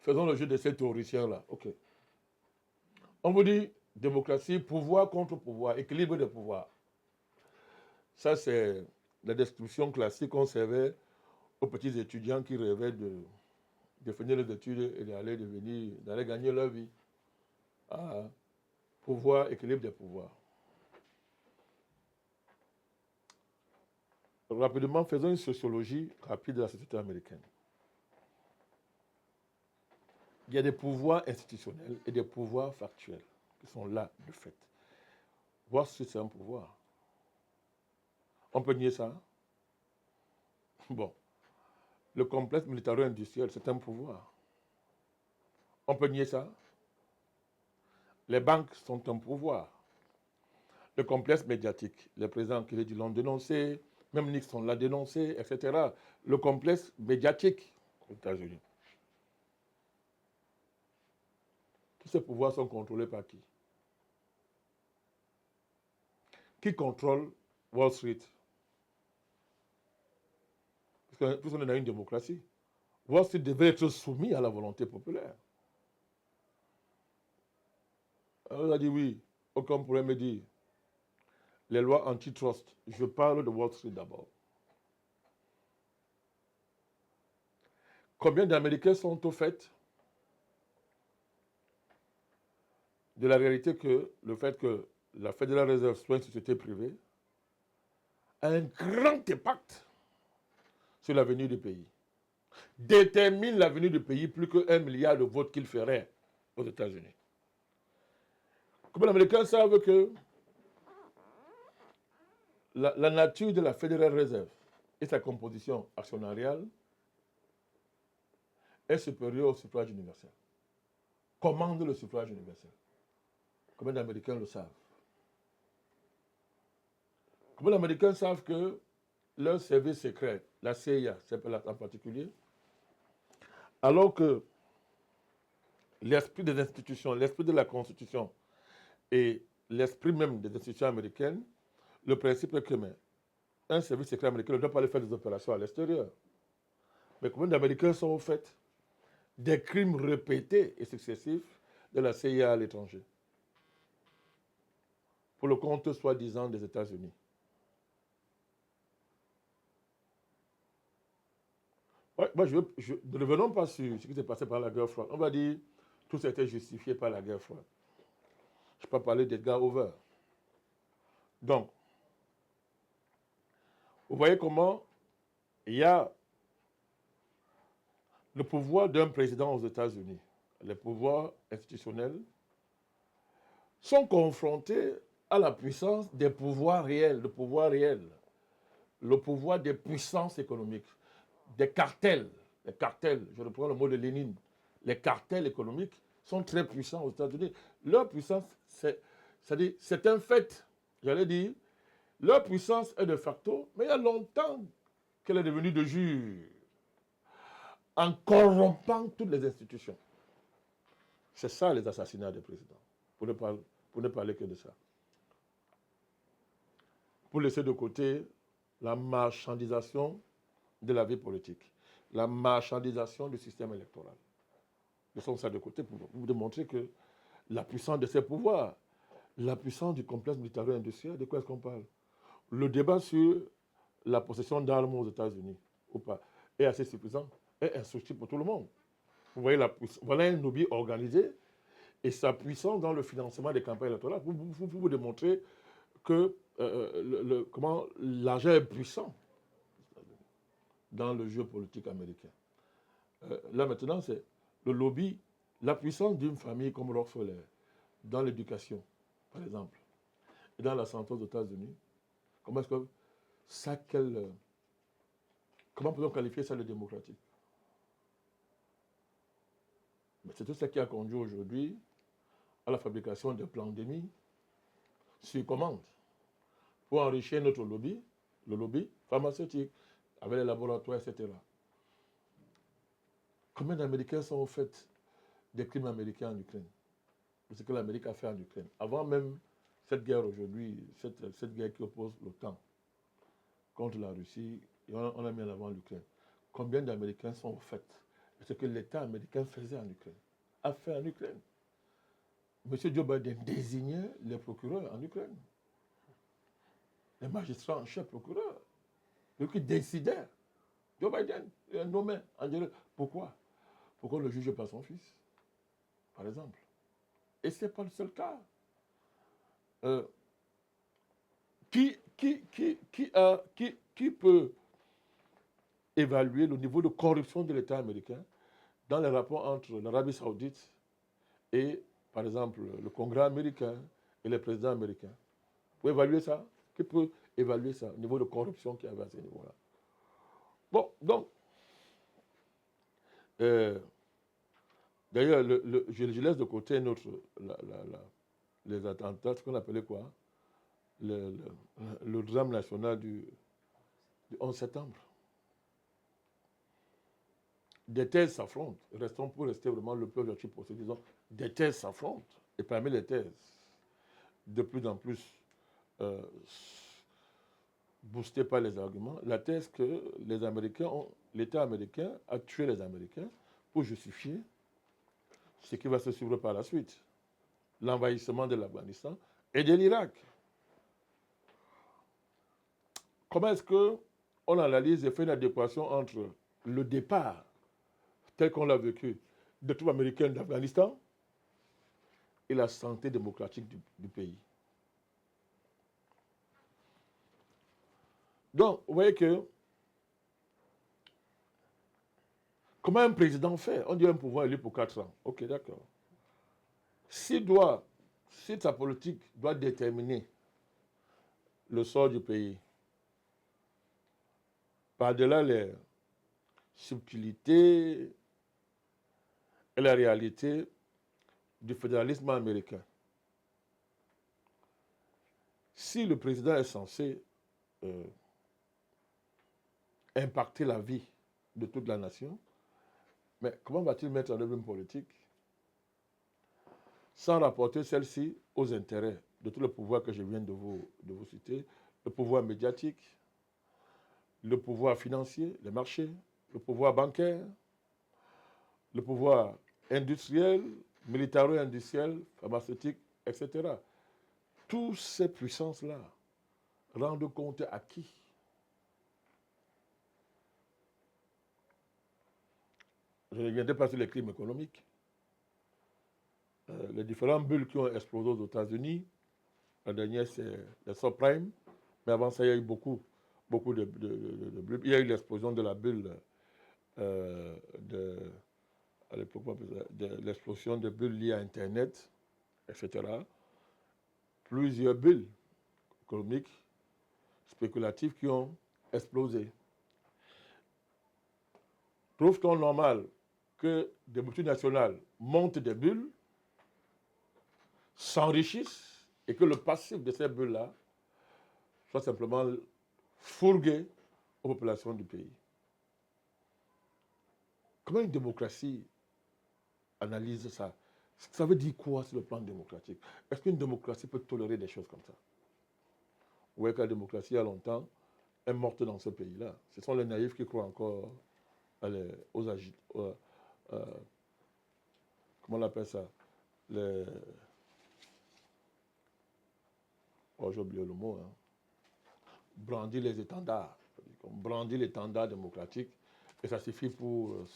faisons le jeu de ces théoriciens-là. OK. On vous dit démocratie, pouvoir contre pouvoir, équilibre des pouvoirs. Ça, c'est la description classique qu'on servait aux petits étudiants qui rêvaient de finir les études et d'aller gagner leur vie. Ah, pouvoir, équilibre des pouvoirs. Rapidement, faisons une sociologie rapide de la société américaine. Il y a des pouvoirs institutionnels et des pouvoirs factuels qui sont là, de fait. Voir si c'est un pouvoir. On peut nier ça? Bon. Le complexe militaro-industriel, c'est un pouvoir. On peut nier ça? Les banques sont un pouvoir. Le complexe médiatique, les présidents Kennedy l'ont dénoncé, même Nixon l'a dénoncé, etc. Le complexe médiatique aux États-Unis. Tous ces pouvoirs sont contrôlés par qui? Qui contrôle Wall Street? Puisqu'on est dans une démocratie. Wall Street devait être soumis à la volonté populaire. Alors, on a dit oui, aucun problème me dit. Les lois antitrust, je parle de Wall Street d'abord. Combien d'Américains sont au fait de la réalité que le fait que la Federal Reserve soit une société privée a un grand impact sur l'avenir du pays. Détermine l'avenir du pays plus que 1 milliard de votes qu'il ferait aux États-Unis. Comme les Américains savent que la nature de la Federal Reserve et sa composition actionnariale est supérieure au suffrage universel. Commande le suffrage universel. Combien d'Américains le savent? Combien d'Américains savent que leur service secret, la CIA, en particulier, alors que l'esprit des institutions, l'esprit de la Constitution et l'esprit même des institutions américaines, le principe est que un service secret américain ne doit pas aller faire des opérations à l'extérieur. Mais combien d'Américains sont au fait des crimes répétés et successifs de la CIA à l'étranger, pour le compte soi-disant des États-Unis? Ouais, moi, ne revenons pas sur ce qui s'est passé par la guerre froide. On va dire tout ça a été justifié par la guerre froide. Je ne peux pas parler d'Edgar Hoover. Donc, vous voyez comment il y a le pouvoir d'un président aux États-Unis, les pouvoirs institutionnels, sont confrontés à la puissance des pouvoirs réels, le pouvoir réel, le pouvoir des puissances économiques, des cartels. Les cartels, je reprends le mot de Lénine, les cartels économiques sont très puissants aux États-Unis. Leur puissance, c'est un fait, j'allais dire, leur puissance est de facto, mais il y a longtemps qu'elle est devenue de jure, en corrompant toutes les institutions. C'est ça les assassinats des présidents, pour ne parler que de ça. Pour laisser de côté la marchandisation de la vie politique, la marchandisation du système électoral. Laissons ça de côté pour vous démontrer que la puissance de ces pouvoirs, la puissance du complexe militaro-industriel, de quoi est-ce qu'on parle? Le débat sur la possession d'armes aux États-Unis, ou pas, est assez suffisant, est instructif pour tout le monde. Vous voyez, voilà un lobby organisé et sa puissance dans le financement des campagnes électorales. Vous démontrez que comment l'argent est puissant dans le jeu politique américain. Là maintenant, c'est le lobby, la puissance d'une famille comme Rockefeller dans l'éducation, par exemple, et dans la santé aux États-Unis. Comment est-ce que ça, comment peut-on qualifier ça de démocratique? Mais c'est tout ça qui a conduit aujourd'hui à la fabrication de pandémies sur commande pour enrichir notre lobby, le lobby pharmaceutique, avec les laboratoires, etc. Combien d'Américains sont au fait des crimes américains en Ukraine? C'est ce que l'Amérique a fait en Ukraine. Avant même cette guerre aujourd'hui, cette guerre qui oppose l'OTAN contre la Russie, et on a mis en avant l'Ukraine. Combien d'Américains sont au fait de ce que l'État américain faisait en Ukraine, a fait en Ukraine? M. Joe Biden désignait les procureurs en Ukraine, les magistrats en chef procureurs, ceux qui décidaient. Joe Biden est nommé en direct. Pourquoi? Pourquoi ne le juge pas son fils, par exemple? Et ce n'est pas le seul cas. Euh, qui peut évaluer le niveau de corruption de l'État américain dans les rapports entre l'Arabie Saoudite et, par exemple, le Congrès américain et les présidents américains? Pour évaluer ça, qui peut évaluer ça, le niveau de corruption qu'il y avait à ce niveau-là? Bon, donc, d'ailleurs, je laisse de côté les attentats, ce qu'on appelait quoi? Le drame national du 11 septembre. Des thèses s'affrontent. Restons pour rester vraiment le peuple pour se disant, des thèses s'affrontent. Et parmi les thèses, de plus en plus boostées par les arguments, la thèse que l'État américain a tué les Américains pour justifier ce qui va se suivre par la suite. L'envahissement de l'Afghanistan et de l'Irak. Comment est-ce qu'on analyse et fait une adéquation entre le départ, tel qu'on l'a vécu, des troupes américaines d'Afghanistan et la santé démocratique du pays? Donc, vous voyez que comment un président fait? On dit un pouvoir élu pour 4 ans. Ok, d'accord. Si sa politique doit déterminer le sort du pays, par-delà les subtilités et la réalité du fédéralisme américain, si le président est censé impacter la vie de toute la nation, mais comment va-t-il mettre en œuvre une politique sans rapporter celle-ci aux intérêts de tout le pouvoir que je viens de vous citer, le pouvoir médiatique, le pouvoir financier, les marchés, le pouvoir bancaire, le pouvoir industriel, militaro-industriel, pharmaceutique, etc. Toutes ces puissances-là rendent compte à qui? Je ne reviendrai pas sur les crimes économiques. Les différentes bulles qui ont explosé aux États-Unis, la dernière c'est les subprimes, mais avant ça il y a eu beaucoup de bulles. Il y a eu l'explosion de la bulle à l'époque, de l'explosion de bulles liées à Internet, etc. Plusieurs bulles économiques, spéculatives qui ont explosé. Trouve-t-on normal que des multinationales montent des bulles, s'enrichissent et que le passif de ces bulles-là soit simplement fourgué aux populations du pays? Comment une démocratie analyse ça? Ça veut dire quoi sur le plan démocratique? Est-ce qu'une démocratie peut tolérer des choses comme ça? Vous voyez que la démocratie, il y a longtemps, est morte dans ce pays-là. Ce sont les naïfs qui croient encore aux agiteurs. Comment on appelle ça? J'ai oublié le mot. Brandir les étendards. On brandit l'étendard démocratique et ça suffit pour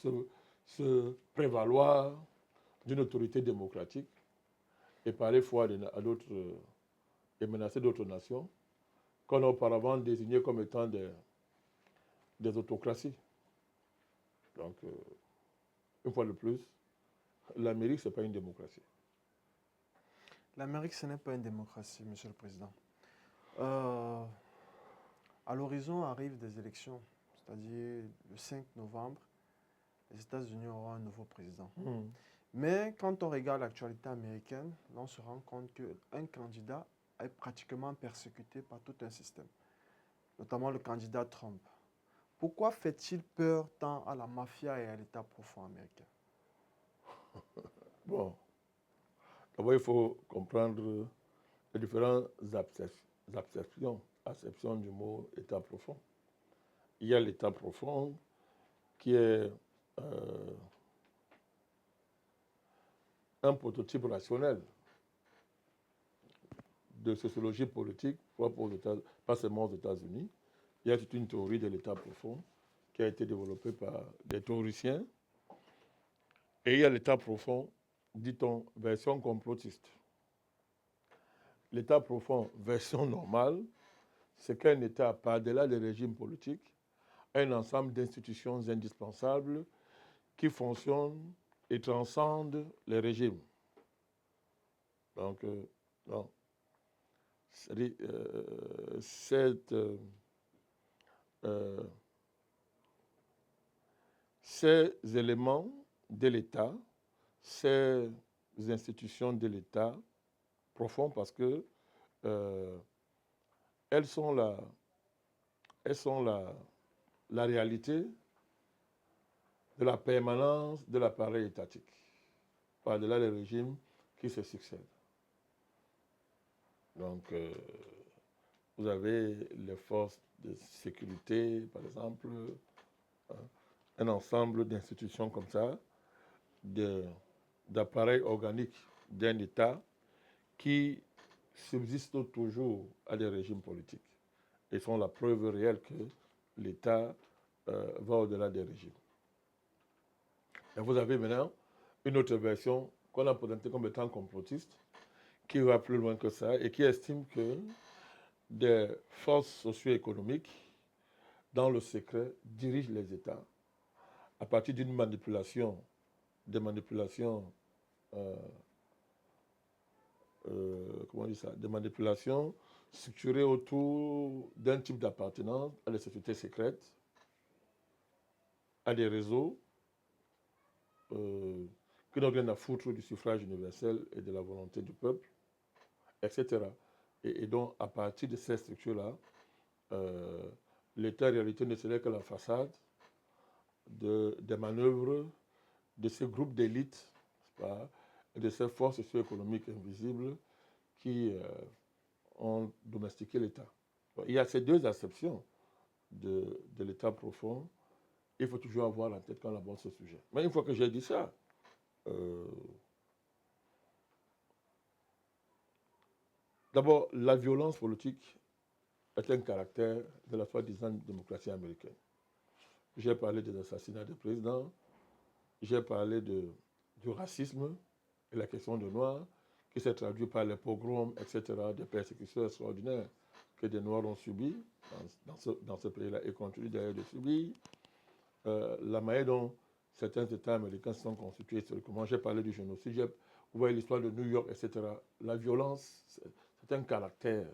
se prévaloir d'une autorité démocratique et parler foi à d'autres et menacer d'autres nations qu'on a auparavant désignées comme étant des autocraties. Donc, une fois de plus, l'Amérique, ce n'est pas une démocratie. L'Amérique, ce n'est pas une démocratie, Monsieur le Président. À l'horizon arrivent des élections, c'est-à-dire le 5 novembre, les États-Unis auront un nouveau président. Mais quand on regarde l'actualité américaine, on se rend compte qu'un candidat est pratiquement persécuté par tout un système, notamment le candidat Trump. Pourquoi fait-il peur tant à la mafia et à l'État profond américain? Bon, d'abord, il faut comprendre les différentes acceptions du mot État profond. Il y a l'État profond qui est un prototype rationnel de sociologie politique, pas seulement aux États-Unis. Il y a toute une théorie de l'État profond qui a été développée par des théoriciens. Et il y a l'État profond, dit-on, version complotiste. L'État profond, version normale, c'est qu'un État, par-delà les régimes politiques, a un ensemble d'institutions indispensables qui fonctionnent et transcendent les régimes. Donc, non. Ces éléments de l'État, ces institutions de l'État profondes parce que elles sont la réalité de la permanence de l'appareil étatique, par-delà les régimes qui se succèdent. Donc, vous avez les forces de sécurité, par exemple, un ensemble d'institutions comme ça, d'appareils organiques d'un État qui subsistent toujours à des régimes politiques et sont la preuve réelle que l'État va au-delà des régimes. Et vous avez maintenant une autre version qu'on a présentée comme étant complotiste, qui va plus loin que ça et qui estime que des forces socio-économiques, dans le secret, dirigent les États à partir d'une manipulation, des manipulations, des manipulations structurées autour d'un type d'appartenance à des sociétés secrètes, à des réseaux qui n'ont rien à foutre du suffrage universel et de la volonté du peuple, etc. Et donc, à partir de ces structures-là, l'État, en réalité, ne serait que la façade des manœuvres de ces groupes d'élites, et de ces forces socio-économiques invisibles qui ont domestiqué l'État. Il y a ces deux acceptions de l'État profond. Il faut toujours avoir en tête quand on aborde ce sujet. Mais une fois que j'ai dit ça, d'abord, la violence politique est un caractère de la soi-disant démocratie américaine. J'ai parlé des assassinats des présidents, j'ai parlé du racisme et la question des Noirs, qui s'est traduit par les pogroms, etc., des persécutions extraordinaires que des Noirs ont subies dans ce pays-là et continuent d'ailleurs de subir. La manière dont certains États américains se sont constitués historiquement. J'ai parlé du génocide, vous voyez l'histoire de New York, etc. La violence, c'est un caractère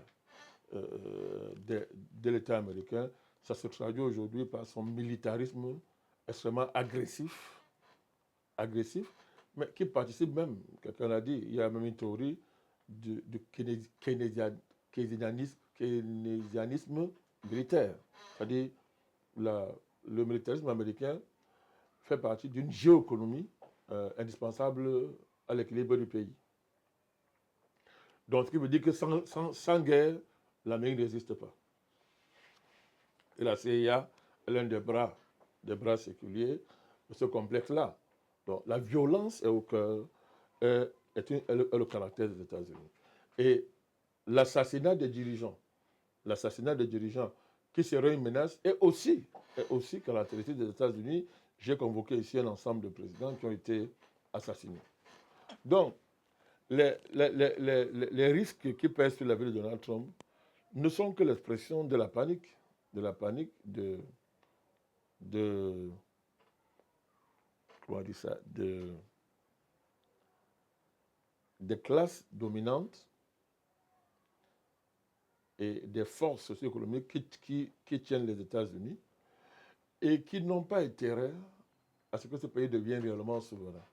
de l'État américain. Ça se traduit aujourd'hui par son militarisme extrêmement agressif, mais qui participe même, quelqu'un l'a dit, il y a même une théorie du keynésianisme militaire. C'est-à-dire le militarisme américain fait partie d'une géoéconomie indispensable à l'équilibre du pays. Donc, ce qui veut dire que sans guerre, l'Amérique n'existe pas. Et la CIA est l'un des bras séculiers de ce complexe-là. Donc, la violence est au cœur, est le caractère des États-Unis. Et l'assassinat des dirigeants qui serait une menace est aussi caractéristique des États-Unis. j'ai convoqué ici un ensemble de présidents qui ont été assassinés. Donc, les risques qui pèsent sur la vie de Donald Trump ne sont que l'expression de la panique, comment on dit ça, des classes dominantes et des forces socio-économiques qui tiennent les États-Unis et qui n'ont pas intérêt à ce que ce pays devienne réellement souverain,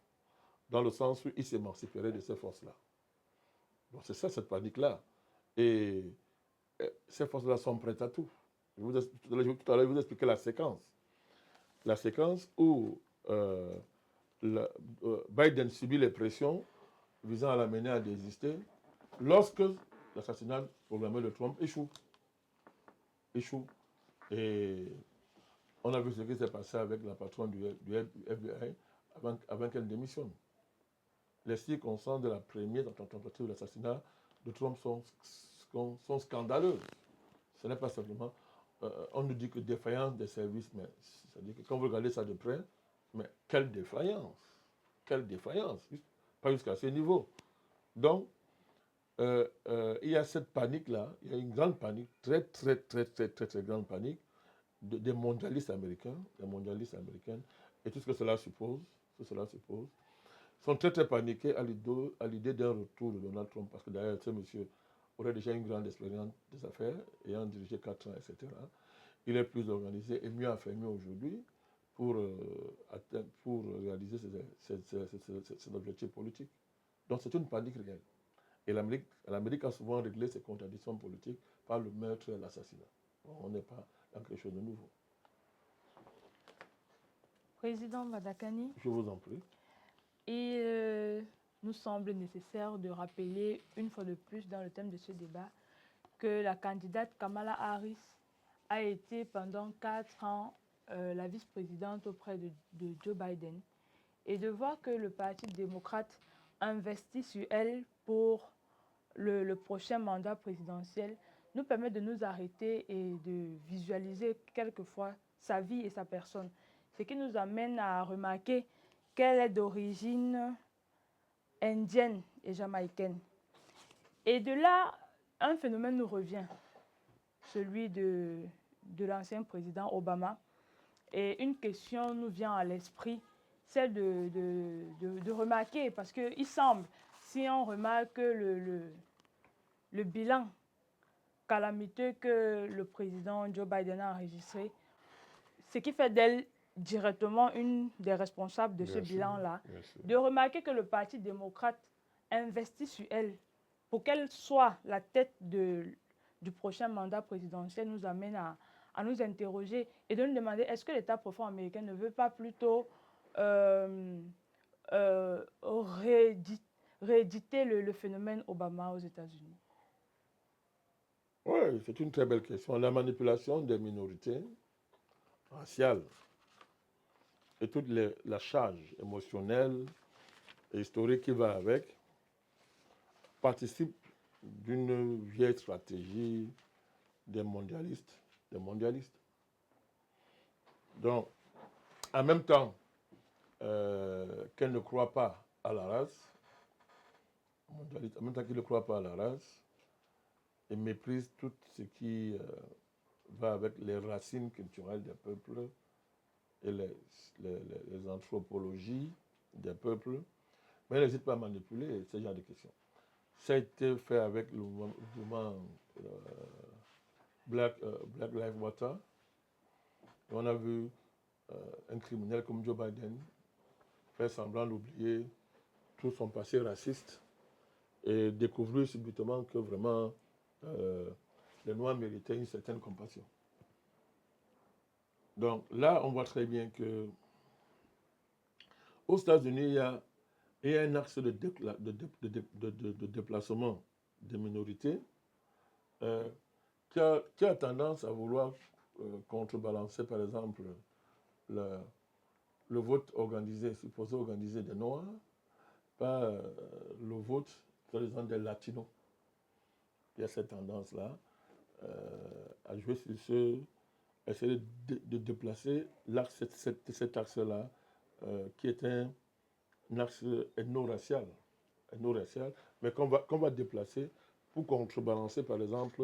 dans le sens où il s'émanciperait de ces forces-là. Donc c'est ça, cette panique-là. Et ces forces-là sont prêtes à tout. Tout à l'heure, je vous expliquer la séquence. La séquence où Biden subit les pressions visant à l'amener à désister lorsque l'assassinat programmé de Trump échoue. Et on a vu ce qui s'est passé avec la patronne du FBI avant qu'elle démissionne. Les circonstances de la première tentative de l'assassinat de Trump sont scandaleuses. Ce n'est pas simplement... on nous dit que défaillance des services, mais c'est-à-dire que quand vous regardez ça de près, mais quelle défaillance! Quelle défaillance! Pas jusqu'à ce niveau. Donc, il y a cette panique-là, il y a une grande panique, très grande panique des mondialistes américains, et tout ce que cela suppose, sont très paniqués à l'idée d'un retour de Donald Trump, parce que d'ailleurs, ce monsieur aurait déjà une grande expérience des affaires, ayant dirigé 4 ans, etc. Il est plus organisé et mieux affermi aujourd'hui pour réaliser ses objectifs politiques. Donc c'est une panique réelle. Et l'Amérique a souvent réglé ses contradictions politiques par le meurtre et l'assassinat. On n'est pas dans quelque chose de nouveau. Président Madakani, Je vous en prie. il nous semble nécessaire de rappeler une fois de plus dans le thème de ce débat que la candidate Kamala Harris a été pendant 4 ans la vice-présidente auprès de Joe Biden, et de voir que le Parti démocrate investit sur elle pour le prochain mandat présidentiel nous permet de nous arrêter et de visualiser quelquefois sa vie et sa personne. Ce qui nous amène à remarquer qu'elle est d'origine indienne et jamaïcaine. Et de là, un phénomène nous revient, celui de l'ancien président Obama. Et une question nous vient à l'esprit, celle de remarquer, parce qu'il semble, si on remarque le bilan calamiteux que le président Joe Biden a enregistré, ce qui fait d'elle directement une des responsables de ce bilan-là, de remarquer que le Parti démocrate investit sur elle pour qu'elle soit la tête du prochain mandat présidentiel, nous amène à nous interroger et de nous demander est-ce que l'État profond américain ne veut pas plutôt rééditer le phénomène Obama aux États-Unis? Oui, c'est une très belle question. La manipulation des minorités raciales et toute la charge émotionnelle et historique qui va avec participe d'une vieille stratégie des mondialistes. Donc, en même temps qu'elle ne croit pas à la race, en même temps qu'il ne croit pas à la race, et méprise tout ce qui va avec les racines culturelles des peuples et les anthropologies des peuples, mais elle n'hésite pas à manipuler ce genre de questions. Ça a été fait avec le mouvement Black Lives Matter. Et on a vu un criminel comme Joe Biden faire semblant d'oublier tout son passé raciste et découvrir subitement que vraiment les Noirs méritaient une certaine compassion. Donc là, on voit très bien que aux États-Unis, il y a un axe de déplacement des minorités qui a tendance à vouloir contrebalancer, par exemple, le vote organisé, supposé organisé des Noirs, par le vote, par exemple, des Latinos. Il y a cette tendance-là à jouer sur ce essayer de déplacer cet axe-là, qui est un axe ethno-racial, mais qu'on va déplacer pour contrebalancer, par exemple,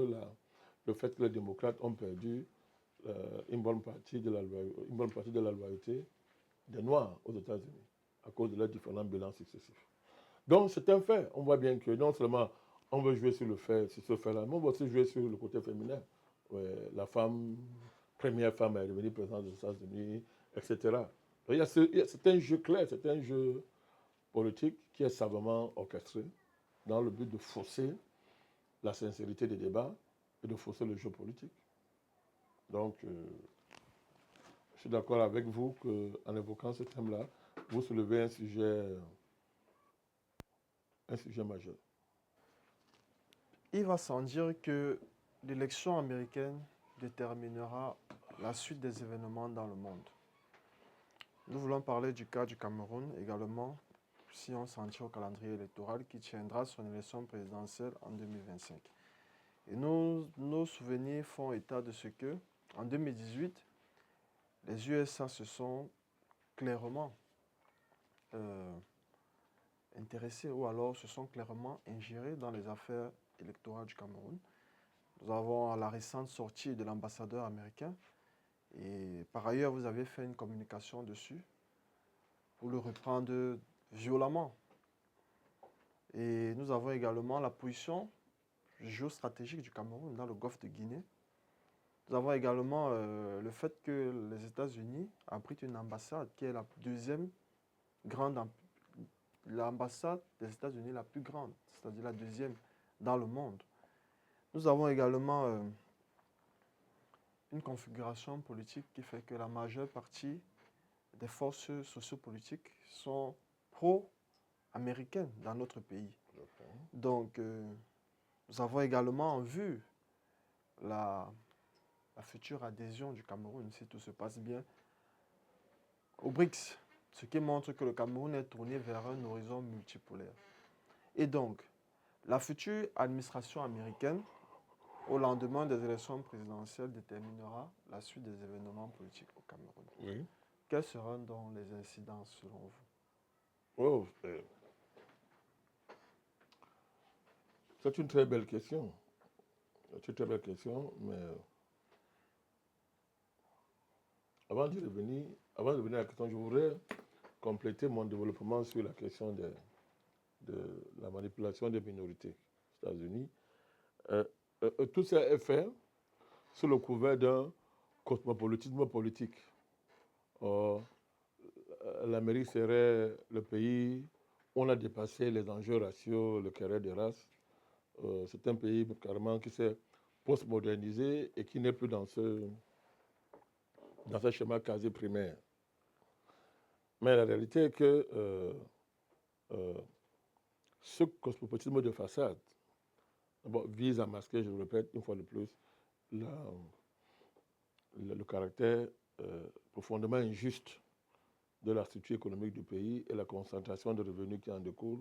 le fait que les démocrates ont perdu une bonne partie de la loyauté des Noirs aux États-Unis à cause de leurs différents bilans successifs. Donc, c'est un fait. On voit bien que non seulement on veut jouer sur ce fait-là, mais on va aussi jouer sur le côté féminin. Ouais, la première femme à devenir présidente des États-Unis, etc. Donc, c'est un jeu clair, c'est un jeu politique qui est savamment orchestré dans le but de fausser la sincérité des débats et de fausser le jeu politique. Donc, je suis d'accord avec vous qu'en évoquant ce thème-là, vous soulevez un sujet majeur. Il va sans dire que l'élection américaine déterminera la suite des événements dans le monde. Nous voulons parler du cas du Cameroun également, si on s'en tient au calendrier électoral qui tiendra son élection présidentielle en 2025. Et nos souvenirs font état de ce que, en 2018, les USA se sont clairement intéressés ou alors se sont clairement ingérés dans les affaires électorales du Cameroun. Nous avons la récente sortie de l'ambassadeur américain et par ailleurs, vous avez fait une communication dessus pour le reprendre violemment. Et nous avons également la position géostratégique du Cameroun dans le golfe de Guinée. Nous avons également le fait que les États-Unis abritent une ambassade qui est la deuxième grande, l'ambassade des États-Unis la plus grande, c'est-à-dire la deuxième dans le monde. Nous avons également une configuration politique qui fait que la majeure partie des forces sociopolitiques sont pro-américaines dans notre pays. Donc, nous avons également vu la future adhésion du Cameroun, si tout se passe bien, aux BRICS, ce qui montre que le Cameroun est tourné vers un horizon multipolaire. Et donc, la future administration américaine, au lendemain des élections présidentielles, déterminera la suite des événements politiques au Cameroun. Oui. Quelles seront donc les incidences selon vous? Oh, c'est une très belle question. C'est une très belle question, mais avant de revenir à la question, je voudrais compléter mon développement sur la question de la manipulation des minorités aux États-Unis. Tout ça est fait sous le couvert d'un cosmopolitisme politique. Or, l'Amérique serait le pays où on a dépassé les enjeux raciaux, le carré des races. C'est un pays carrément qui s'est postmodernisé et qui n'est plus dans ce schéma quasi primaire. Mais la réalité est que ce cosmopolitisme de façade vise à masquer, je le répète une fois de plus, le caractère profondément injuste de la structure économique du pays et la concentration de revenus qui en découle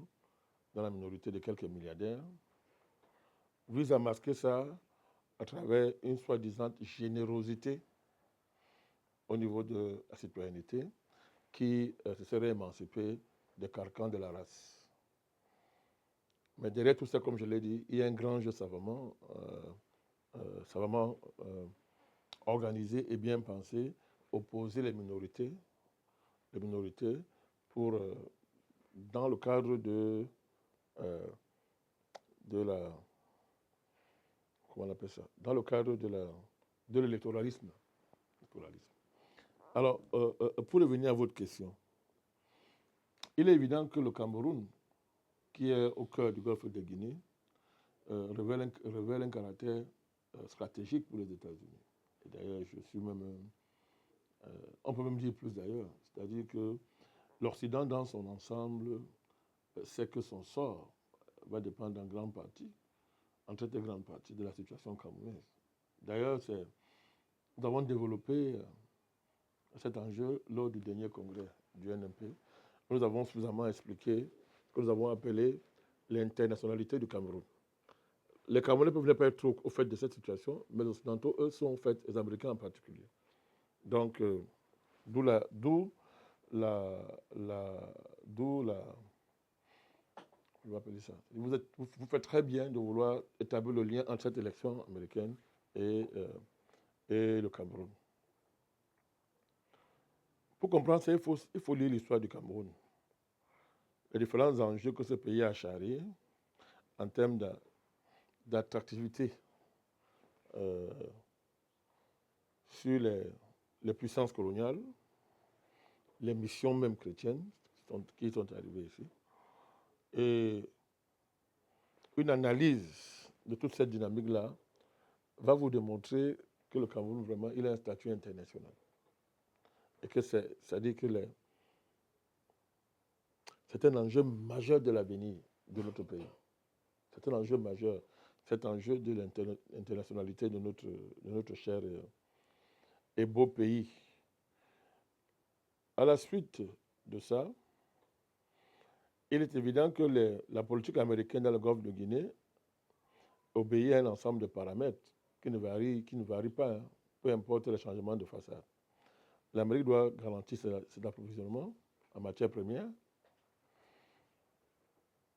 dans la minorité de quelques milliardaires, vise à masquer ça à travers une soi-disant générosité au niveau de la citoyenneté qui se serait émancipée des carcans de la race. Mais derrière tout ça, comme je l'ai dit, il y a un grand jeu savamment organisé et bien pensé, opposer les minorités pour, dans le cadre de la, comment on appelle ça, dans le cadre de l'électoralisme. Alors, pour revenir à votre question, il est évident que le Cameroun, qui est au cœur du golfe de Guinée, révèle un caractère stratégique pour les États-Unis. Et d'ailleurs, je suis même, on peut même dire plus d'ailleurs, c'est-à-dire que l'Occident dans son ensemble sait que son sort va dépendre en grande partie, en très grande partie, de la situation camerounaise. D'ailleurs, nous avons développé cet enjeu lors du dernier congrès du NMP. Nous avons suffisamment expliqué ce que nous avons appelé l'internationalité du Cameroun. les Camerounais peuvent ne pas être trop au fait de cette situation, mais les Occidentaux, eux, sont au fait, les Américains en particulier. Donc, d'où la, d'où la, la, d'où la, je vais appeler ça. Vous faites très bien de vouloir établir le lien entre cette élection américaine et, et le Cameroun. Pour comprendre ça, il faut lire l'histoire du Cameroun. Les différents enjeux que ce pays a charriés en termes d'attractivité sur les puissances coloniales, les missions même chrétiennes qui sont arrivées ici. Et une analyse de toute cette dynamique-là va vous démontrer que le Cameroun, vraiment, il a un statut international. Et que c'est-à-dire que c'est un enjeu majeur de l'avenir de notre pays. C'est un enjeu majeur. Cet enjeu de l'internationalité de notre cher et beau pays. À la suite de ça, il est évident que la politique américaine dans le golfe de Guinée obéit à un ensemble de paramètres qui ne varient pas, hein, peu importe les changements de façade. L'Amérique doit garantir cet approvisionnement en matières premières.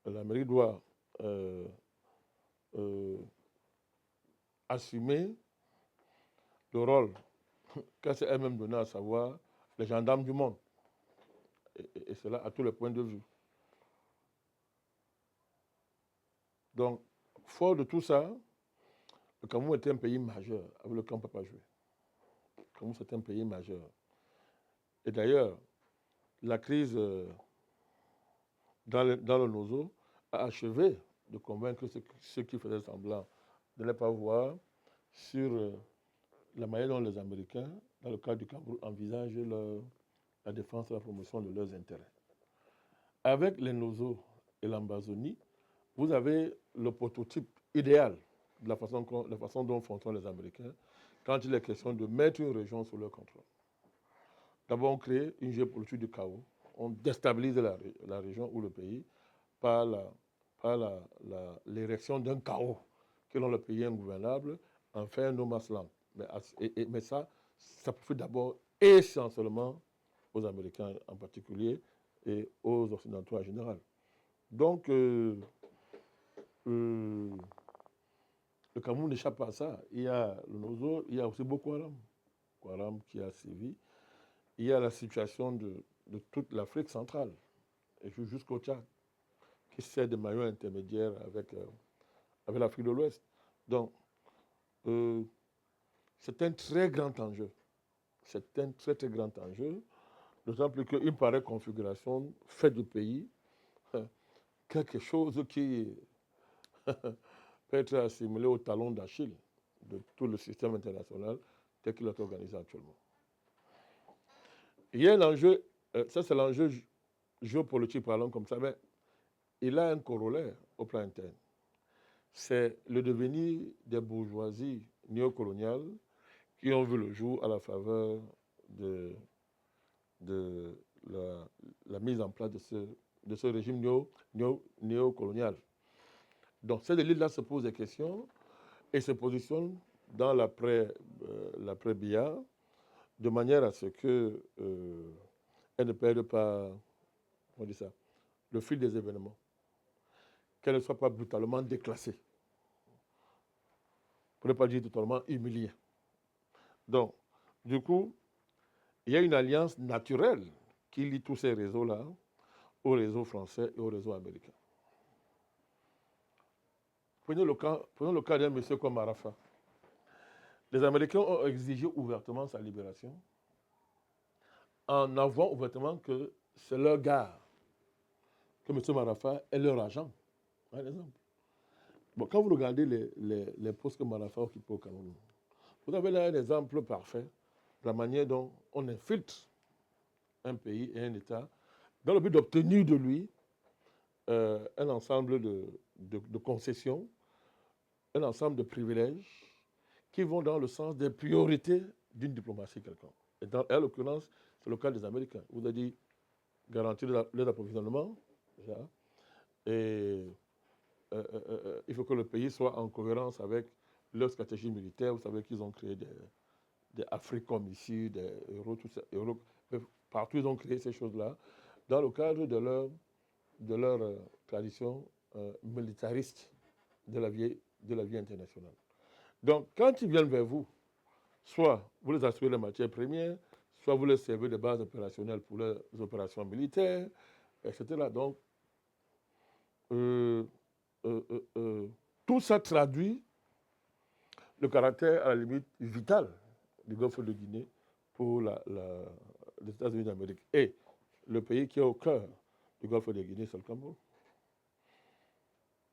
L'Amérique doit assumer le rôle qu'elle s'est elle-même donné, à savoir les gendarmes du monde. Et cela à tous les points de vue. Donc, fort de tout ça, le Cameroun était un pays majeur avec lequel on ne peut pas jouer. Le Cameroun, c'est un pays majeur. Et d'ailleurs, la crise dans le Nozo a achevé de convaincre ceux qui faisaient semblant de ne pas voir sur la manière dont les Américains, dans le cadre du Cameroun, envisagent la défense et la promotion de leurs intérêts. Avec les Nozo et l'Ambazonie, vous avez le prototype idéal de la façon dont fonctionnent les Américains quand il est question de mettre une région sous leur contrôle. D'abord, on crée une géopolitique du chaos. On déstabilise la région ou le pays par l'érection d'un chaos qui rend le pays ingouvernable, en fait un no man's land. Mais ça profite d'abord essentiellement aux Américains en particulier et aux Occidentaux en général. Donc, le Cameroun n'échappe pas à ça. Il y a le Nozo, il y a aussi Boko Haram. Boko Haram qui a sévi. Il y a la situation de toute l'Afrique centrale, et jusqu'au Tchad, qui sert de maillon intermédiaire avec l'Afrique de l'Ouest. Donc, c'est un très grand enjeu. C'est un très, très grand enjeu, d'autant plus qu'une pareille configuration fait du pays quelque chose qui peut être assimilé au talon d'Achille de tout le système international tel qu'il est organisé actuellement. Il y a un enjeu, ça c'est l'enjeu géopolitique parlant comme ça, mais il a un corollaire au plan interne. C'est le devenir des bourgeoisies néocoloniales qui ont vu le jour à la faveur de la mise en place de ce régime néocolonial. Donc cette élite-là se pose des questions et se positionne dans l'après-Biya de manière à ce qu'elle ne perde pas, on dit ça, le fil des événements, qu'elle ne soit pas brutalement déclassée, pour ne pas dire totalement humiliée. Donc, du coup, il y a une alliance naturelle qui lie tous ces réseaux-là au réseau français et au réseau américain. Prenons le cas d'un monsieur comme Arafat. Les Américains ont exigé ouvertement sa libération en avouant ouvertement que c'est leur gars, que M. Marafat est leur agent, par exemple. Bon, quand vous regardez les postes que Marafat occupe au Cameroun, vous avez là un exemple parfait de la manière dont on infiltre un pays et un État dans le but d'obtenir de lui un ensemble de concessions, un ensemble de privilèges qui vont dans le sens des priorités d'une diplomatie quelconque. Et en l'occurrence, c'est le cas des Américains. Vous avez dit garantir leur approvisionnement, déjà, et il faut que le pays soit en cohérence avec leur stratégie militaire. Vous savez qu'ils ont créé des Africom ici, des Euro, tout ça, partout ils ont créé ces choses-là dans le cadre de leur tradition militariste de la vie internationale. Donc, quand ils viennent vers vous, soit vous les assurez les matières premières, soit vous les servez de base opérationnelle pour les opérations militaires, etc. Donc, tout ça traduit le caractère, à la limite, vital du Golfe de Guinée pour les États-Unis d'Amérique. Et le pays qui est au cœur du Golfe de Guinée, c'est le Cameroun.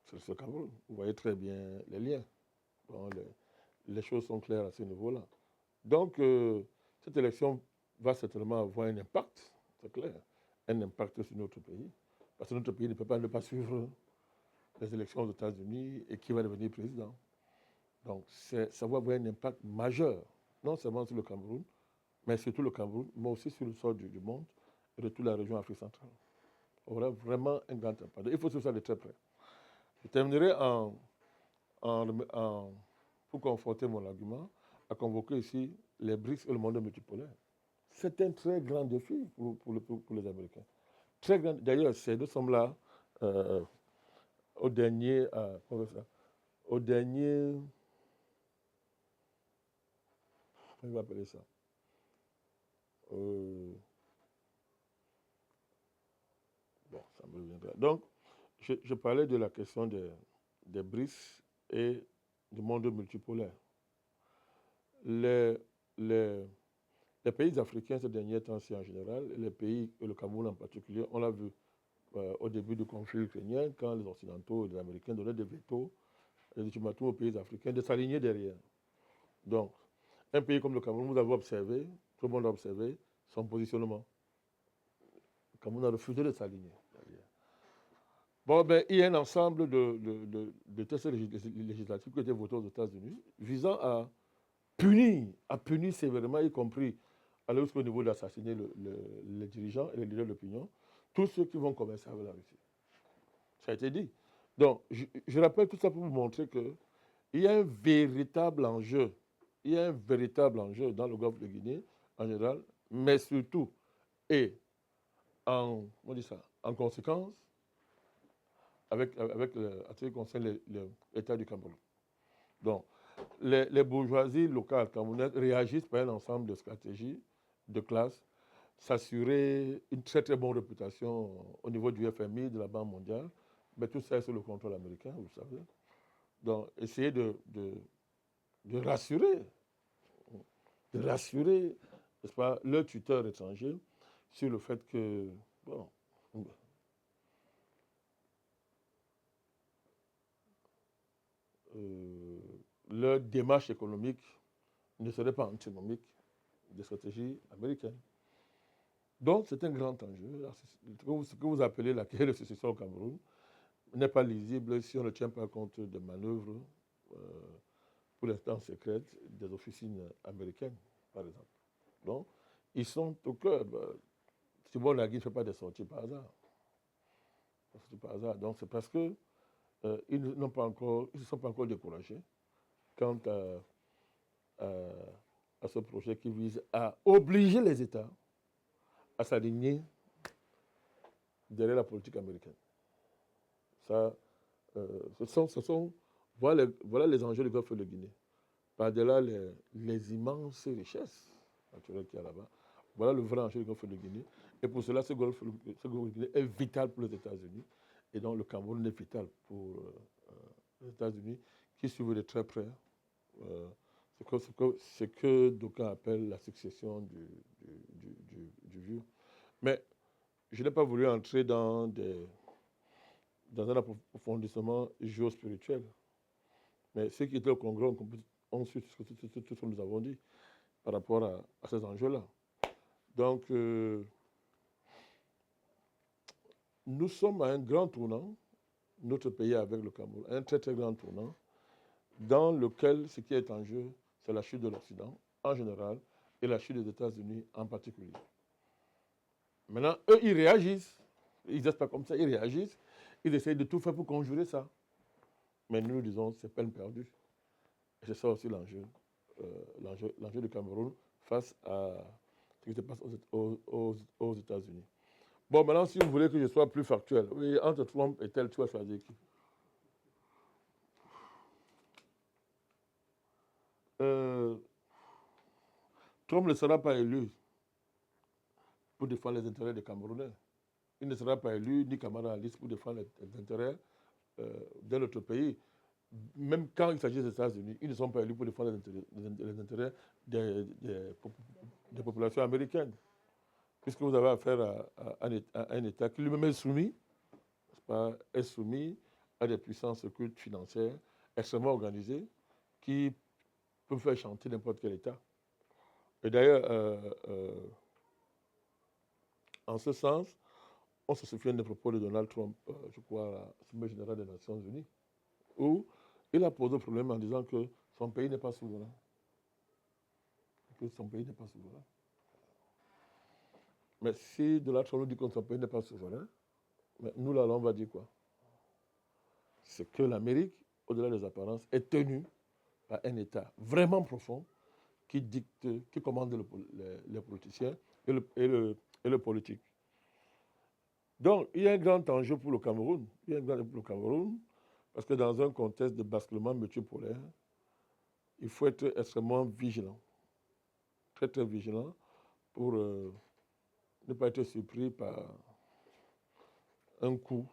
C'est le Cameroun. Vous voyez très bien les liens. Bon, les choses sont claires à ce niveau-là. Donc, cette élection va certainement avoir un impact, c'est clair, un impact sur notre pays. Parce que notre pays ne peut pas ne pas suivre les élections aux États-Unis et qui va devenir président. Donc, ça va avoir un impact majeur, non seulement sur le Cameroun, mais surtout le Cameroun, mais aussi sur le sol du monde et de toute la région Afrique centrale. Ça aura vraiment un grand impact. Il faut suivre ça de très près. Je terminerai pour conforter mon argument, à convoquer ici les BRICS et le monde multipolaire. C'est un très grand défi pour les Américains. Très grand. D'ailleurs, nous sommes là au dernier, comment ça, au dernier, comment on va appeler ça, bon, ça me reviendra. Donc, je parlais de la question des BRICS et du monde multipolaire. Les pays africains ces derniers temps-ci en général, les pays, et le Cameroun en particulier, on l'a vu au début du conflit ukrainien, quand les Occidentaux et les Américains donnaient des veto, des ultimatums aux pays africains de s'aligner derrière. Donc, un pays comme le Cameroun, vous avez observé, tout le monde a observé son positionnement. Le Cameroun a refusé de s'aligner derrière. Bon, ben, il y a un ensemble de tests législatifs qui ont été votés aux États-Unis visant à punir sévèrement, y compris aller jusqu'au niveau d'assassiner les dirigeants et les leaders d'opinion, tous ceux qui vont commercer avec la Russie. Ça a été dit. Donc, je rappelle tout ça pour vous montrer qu'il y a un véritable enjeu. Il y a un véritable enjeu dans le Golfe de Guinée, en général, mais surtout, et en conséquence, avec ce qui concerne l'État du Cameroun. Donc, les bourgeoisies locales camerounaises réagissent par un ensemble de stratégies de classe, s'assurer une très très bonne réputation au niveau du FMI, de la Banque mondiale, mais tout ça est sous le contrôle américain, vous savez. Donc, essayer de rassurer, n'est-ce pas, leur tuteur étranger sur le fait que, bon, leur démarche économique ne serait pas antinomique des stratégies américaines. Donc, c'est un grand enjeu. Ce que vous appelez la guerre de sécession au Cameroun n'est pas lisible si on ne tient pas compte des manœuvres, pour l'instant secrètes, des officines américaines, par exemple. Donc, ils sont au cœur. Simon Nagui ne fait pas des sorties par hasard. Donc, c'est parce que ils ne se sont pas encore découragés quant à ce projet qui vise à obliger les États à s'aligner derrière la politique américaine. Ça, voilà les enjeux du Golfe de Guinée. Par-delà les immenses richesses naturelles qu'il y a là-bas, voilà le vrai enjeu du Golfe de Guinée. Et pour cela, ce Golfe de Guinée est vital pour les États-Unis. Et donc, le Cameroun est vital pour les États-Unis, qui suivent de très près ce que d'aucuns appellent la succession du vieux. Mais je n'ai pas voulu entrer dans un approfondissement géospirituel. Mais ceux qui étaient au Congrès ont su tout ce que nous avons dit par rapport à ces enjeux-là. Donc, nous sommes à un grand tournant, notre pays avec le Cameroun, un très très grand tournant, dans lequel ce qui est en jeu, c'est la chute de l'Occident en général et la chute des États-Unis en particulier. Maintenant, eux, ils réagissent. Ils ne restent pas comme ça, ils réagissent. Ils essayent de tout faire pour conjurer ça. Mais nous disons c'est peine perdue. Et c'est ça aussi l'enjeu du Cameroun face à ce qui se passe aux États-Unis. Bon, maintenant, si vous voulez que je sois plus factuel, oui, entre Trump et tel, tu vas choisir qui? Euh, Trump ne sera pas élu pour défendre les intérêts des Camerounais. Il ne sera pas élu ni camarade à liste pour défendre les intérêts de notre pays. Même quand il s'agit des États-Unis, ils ne sont pas élus pour défendre les intérêts des populations américaines. Puisque vous avez affaire à un État qui lui-même est soumis, est soumis à des puissances occultes financières extrêmement organisées qui peuvent faire chanter n'importe quel État. Et d'ailleurs, en ce sens, on se souvient des propos de Donald Trump, je crois, à l'Assemblée générale des Nations Unies, où il a posé le problème en disant que son pays n'est pas souverain. Que son pays n'est pas souverain. Mais si Donald Trump nous dit que son pays n'est pas souverain, mais nous, là, on va dire quoi? C'est que l'Amérique, au-delà des apparences, est tenue par un État vraiment profond qui dicte, qui commande les politiciens et le politique. Donc, il y a un grand enjeu pour le Cameroun. Il y a un grand enjeu pour le Cameroun parce que dans un contexte de basculement multipolaire, il faut être extrêmement vigilant, très très vigilant pour ne pas être surpris par un coup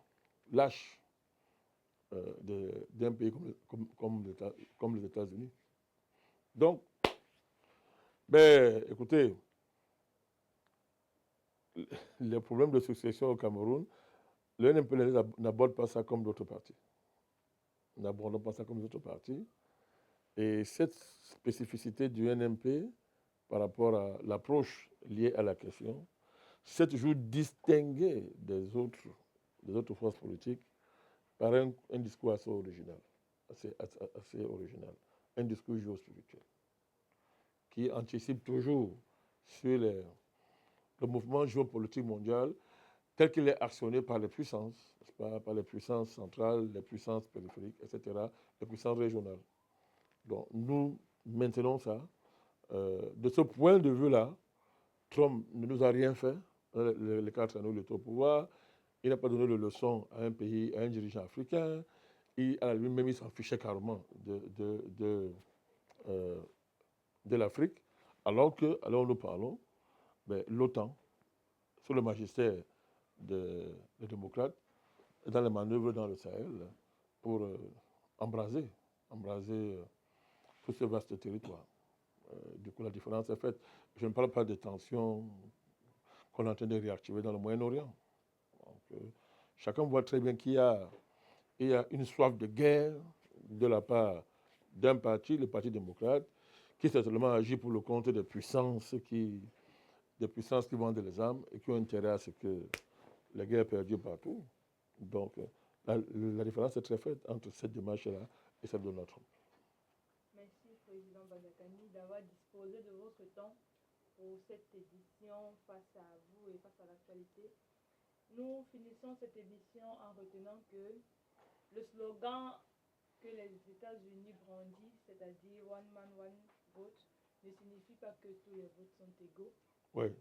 lâche d'un pays comme les États-Unis. Donc, ben, écoutez, les problèmes de succession au Cameroun, le NMPLS n'aborde pas ça comme d'autres partis. N'abordons pas ça comme d'autres partis. Et cette spécificité du NMP par rapport à l'approche liée à la question, c'est toujours distingué des autres forces politiques par un discours assez original, assez original, un discours géospirituel, qui anticipe toujours sur le mouvement géopolitique mondial tel qu'il est actionné par les puissances, par les puissances centrales, les puissances périphériques, etc., les puissances régionales. Donc nous maintenons ça. De ce point de vue-là, Trump ne nous a rien fait. Les 4 années où il était au pouvoir, il n'a pas donné de leçon à un pays, à un dirigeant africain. À lui-même, il s'en fichait carrément de l'Afrique. Alors nous parlons, ben, l'OTAN, sous le magistère des démocrates, est dans les manœuvres dans le Sahel pour embraser tout ce vaste territoire. Du coup, la différence est faite. Je ne parle pas des tensions qu'on est en train de réactiver dans le Moyen-Orient. Chacun voit très bien qu'il y a une soif de guerre de la part d'un parti, le Parti démocrate, qui certainement agit pour le compte des puissances qui vendent les armes et qui ont intérêt à ce que la guerre perdure partout. Donc, la différence est très faite entre cette démarche-là et celle de notre. Merci, Président Bandakani, d'avoir disposé de votre temps pour cette édition face à vous et face à l'actualité. Nous finissons cette émission en retenant que le slogan que les États-Unis brandissent, c'est-à-dire One Man, One Vote, ne signifie pas que tous les votes sont égaux. Oui.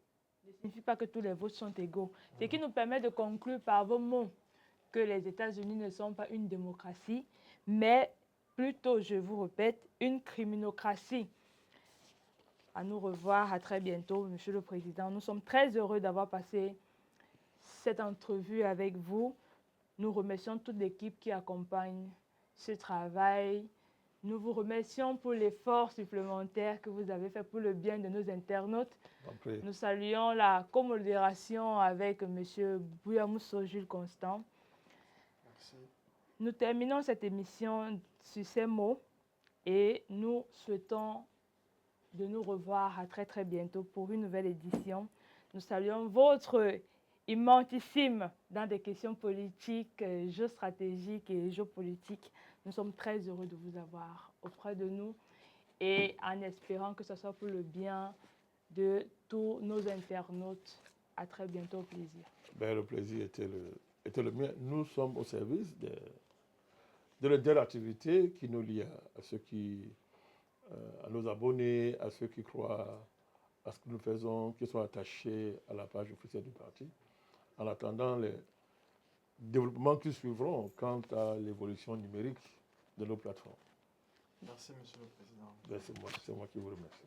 Ne signifie pas que tous les votes sont égaux. Ce qui nous permet de conclure par vos mots que les États-Unis ne sont pas une démocratie, mais plutôt, je vous répète, une criminocratie. À nous revoir, à très bientôt, Monsieur le Président. Nous sommes très heureux d'avoir passé cette entrevue avec vous. Nous remercions toute l'équipe qui accompagne ce travail. Nous vous remercions pour l'effort supplémentaire que vous avez fait pour le bien de nos internautes. Nous saluons la commodération avec M. Bouyamousso Jules Constant. Merci. Nous terminons cette émission sur ces mots et nous souhaitons de nous revoir à très très bientôt pour une nouvelle édition. Nous saluons votre immensissime dans des questions politiques, géostratégiques et géopolitiques. Nous sommes très heureux de vous avoir auprès de nous et en espérant que ce soit pour le bien de tous nos internautes. À très bientôt, au plaisir. Ben, le plaisir était le mien. Nous sommes au service de leur activité qui nous lie à ceux qui, à nos abonnés, à ceux qui croient à ce que nous faisons, qui sont attachés à la page officielle du parti, en attendant les développements qui suivront quant à l'évolution numérique de nos plateformes. Merci, Monsieur le Président. C'est moi qui vous remercie.